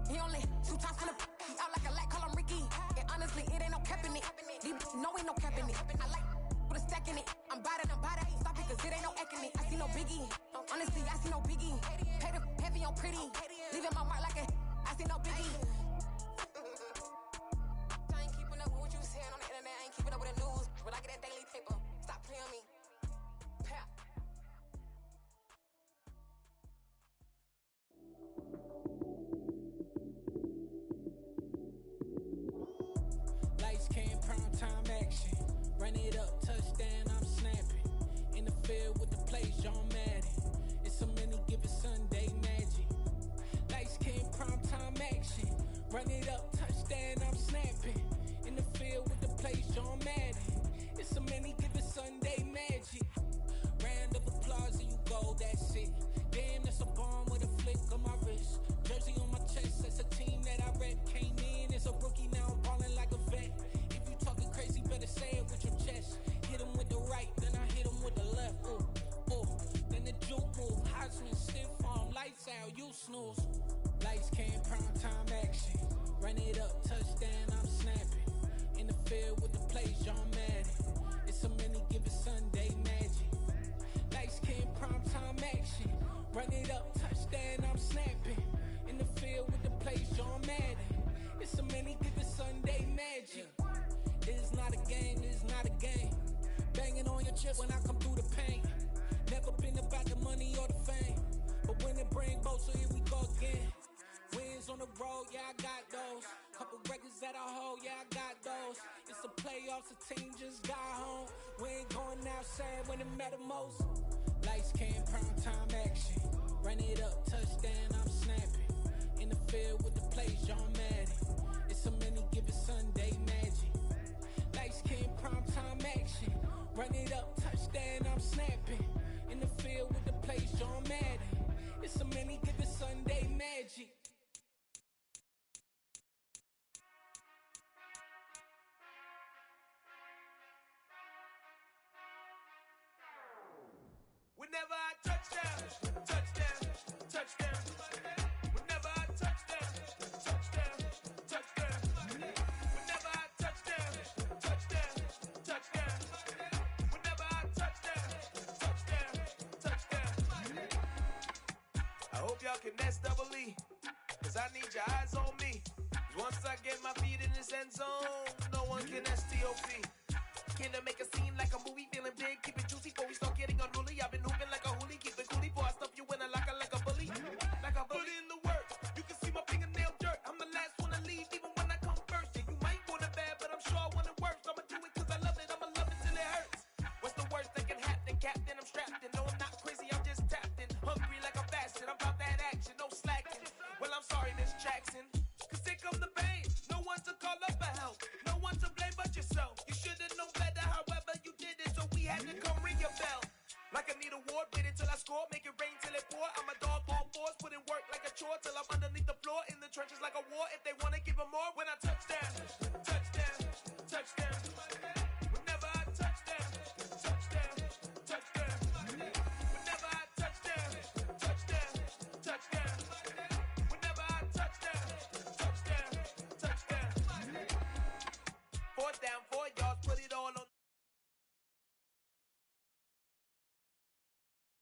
He only 2 times from the he out like a light, call him Ricky. And honestly, it ain't no cap in it. These no ain't no cap in it. I like with a stack in it. I'm bad, ain't stop it, cause it ain't no acting it. I see no biggie. Honestly, I see no biggie. Pay the heavy on pretty. Leaving my mark like a I see no biggie. I ain't keeping up with what you saying on the internet. I ain't keeping up with the news. But I get that daily paper. Stop playing on me. Pap.
Lights came, prime time action. Run it up, touchdown, I'm snapping. In the field with the plays, John Madden. It's a many given Sunday magic. Lights came, prime time action. Run it up, touchdown, I'm snapping. In the field with the plays, John Madden. It's a many given Sunday magic. Round of applause and you go, that's it. Damn, that's a bomb with a flick on my wrist. Jersey on my chest, that's a team that I rep. Came in as a rookie, now I'm ballin' like a vet. If you talking crazy, better say it with your chest. Hit him with the right, then I hit him with the left. Ooh, ooh. Then the juke move, Heisman, stiff arm, lights out, you snooze. Lights came, prime time action. Run it up, touchdown, I'm snapping. In the field with the plays, John Madden. It's a many given Sunday magic. Lights came, prime time action. Run it up, touchdown, I'm snapping. In the field with the plays, John Madden. It's a many given Sunday magic. It is not a game, it is not a game. Banging on your chest when I come through the pain. Never been about the money or the fame. But when it bring both, so here we go again. Wins on the road, yeah, I got those. Couple records that I hold, yeah, I got those. It's the playoffs, the team just got home. We ain't going outside when it matter most. Lights came, prime time action. Run it up, touchdown, I'm snapping. In the field with the plays, John Madden. It's a many given Sunday magic. Lights came, prime time action. Run it up, touchdown, I'm snapping. In the field with the plays, John Madden. It's a many given Sunday magic.
Whenever I touchdown, touchdown, touchdown. Whenever I touchdown, touchdown, touchdown. Whenever I touchdown, touchdown, touchdown. Whenever I touchdown, touchdown, touchdown. I hope y'all can S-double-E, cause I need your eyes on me. Once I get my feet in this end zone, no one can STOP. Can I make a scene like a movie, feeling big, keep it juicy before we start getting unruly. I've been hooping like a hoolie, keep it coolie before I stuff you in a locker like a bully. Like a bully. Put in the work, you can see my fingernail dirt. I'm the last one to leave, even when I come first. Yeah, you might want it bad, but I'm sure I want it worse. I'ma do it cause I love it, I'ma love it till it hurts. What's the worst that can happen, Captain? I'm strapped in, no I'm not crazy, I'm just tapped in. Hungry like I'm fasting, I'm about that action, no slacking. Well, I'm sorry, Miss Jackson, cause here come the pain. No one to call up for help, no one to blame but yourself. You should've known better, however you did it, so we had to come ring your bell. Like I need a award, wait until I score, make it rain till it pour. I'm a dog, all fours, put in work like a chore till I'm underneath the floor, in the trenches like a war. If they wanna give them more, when I touch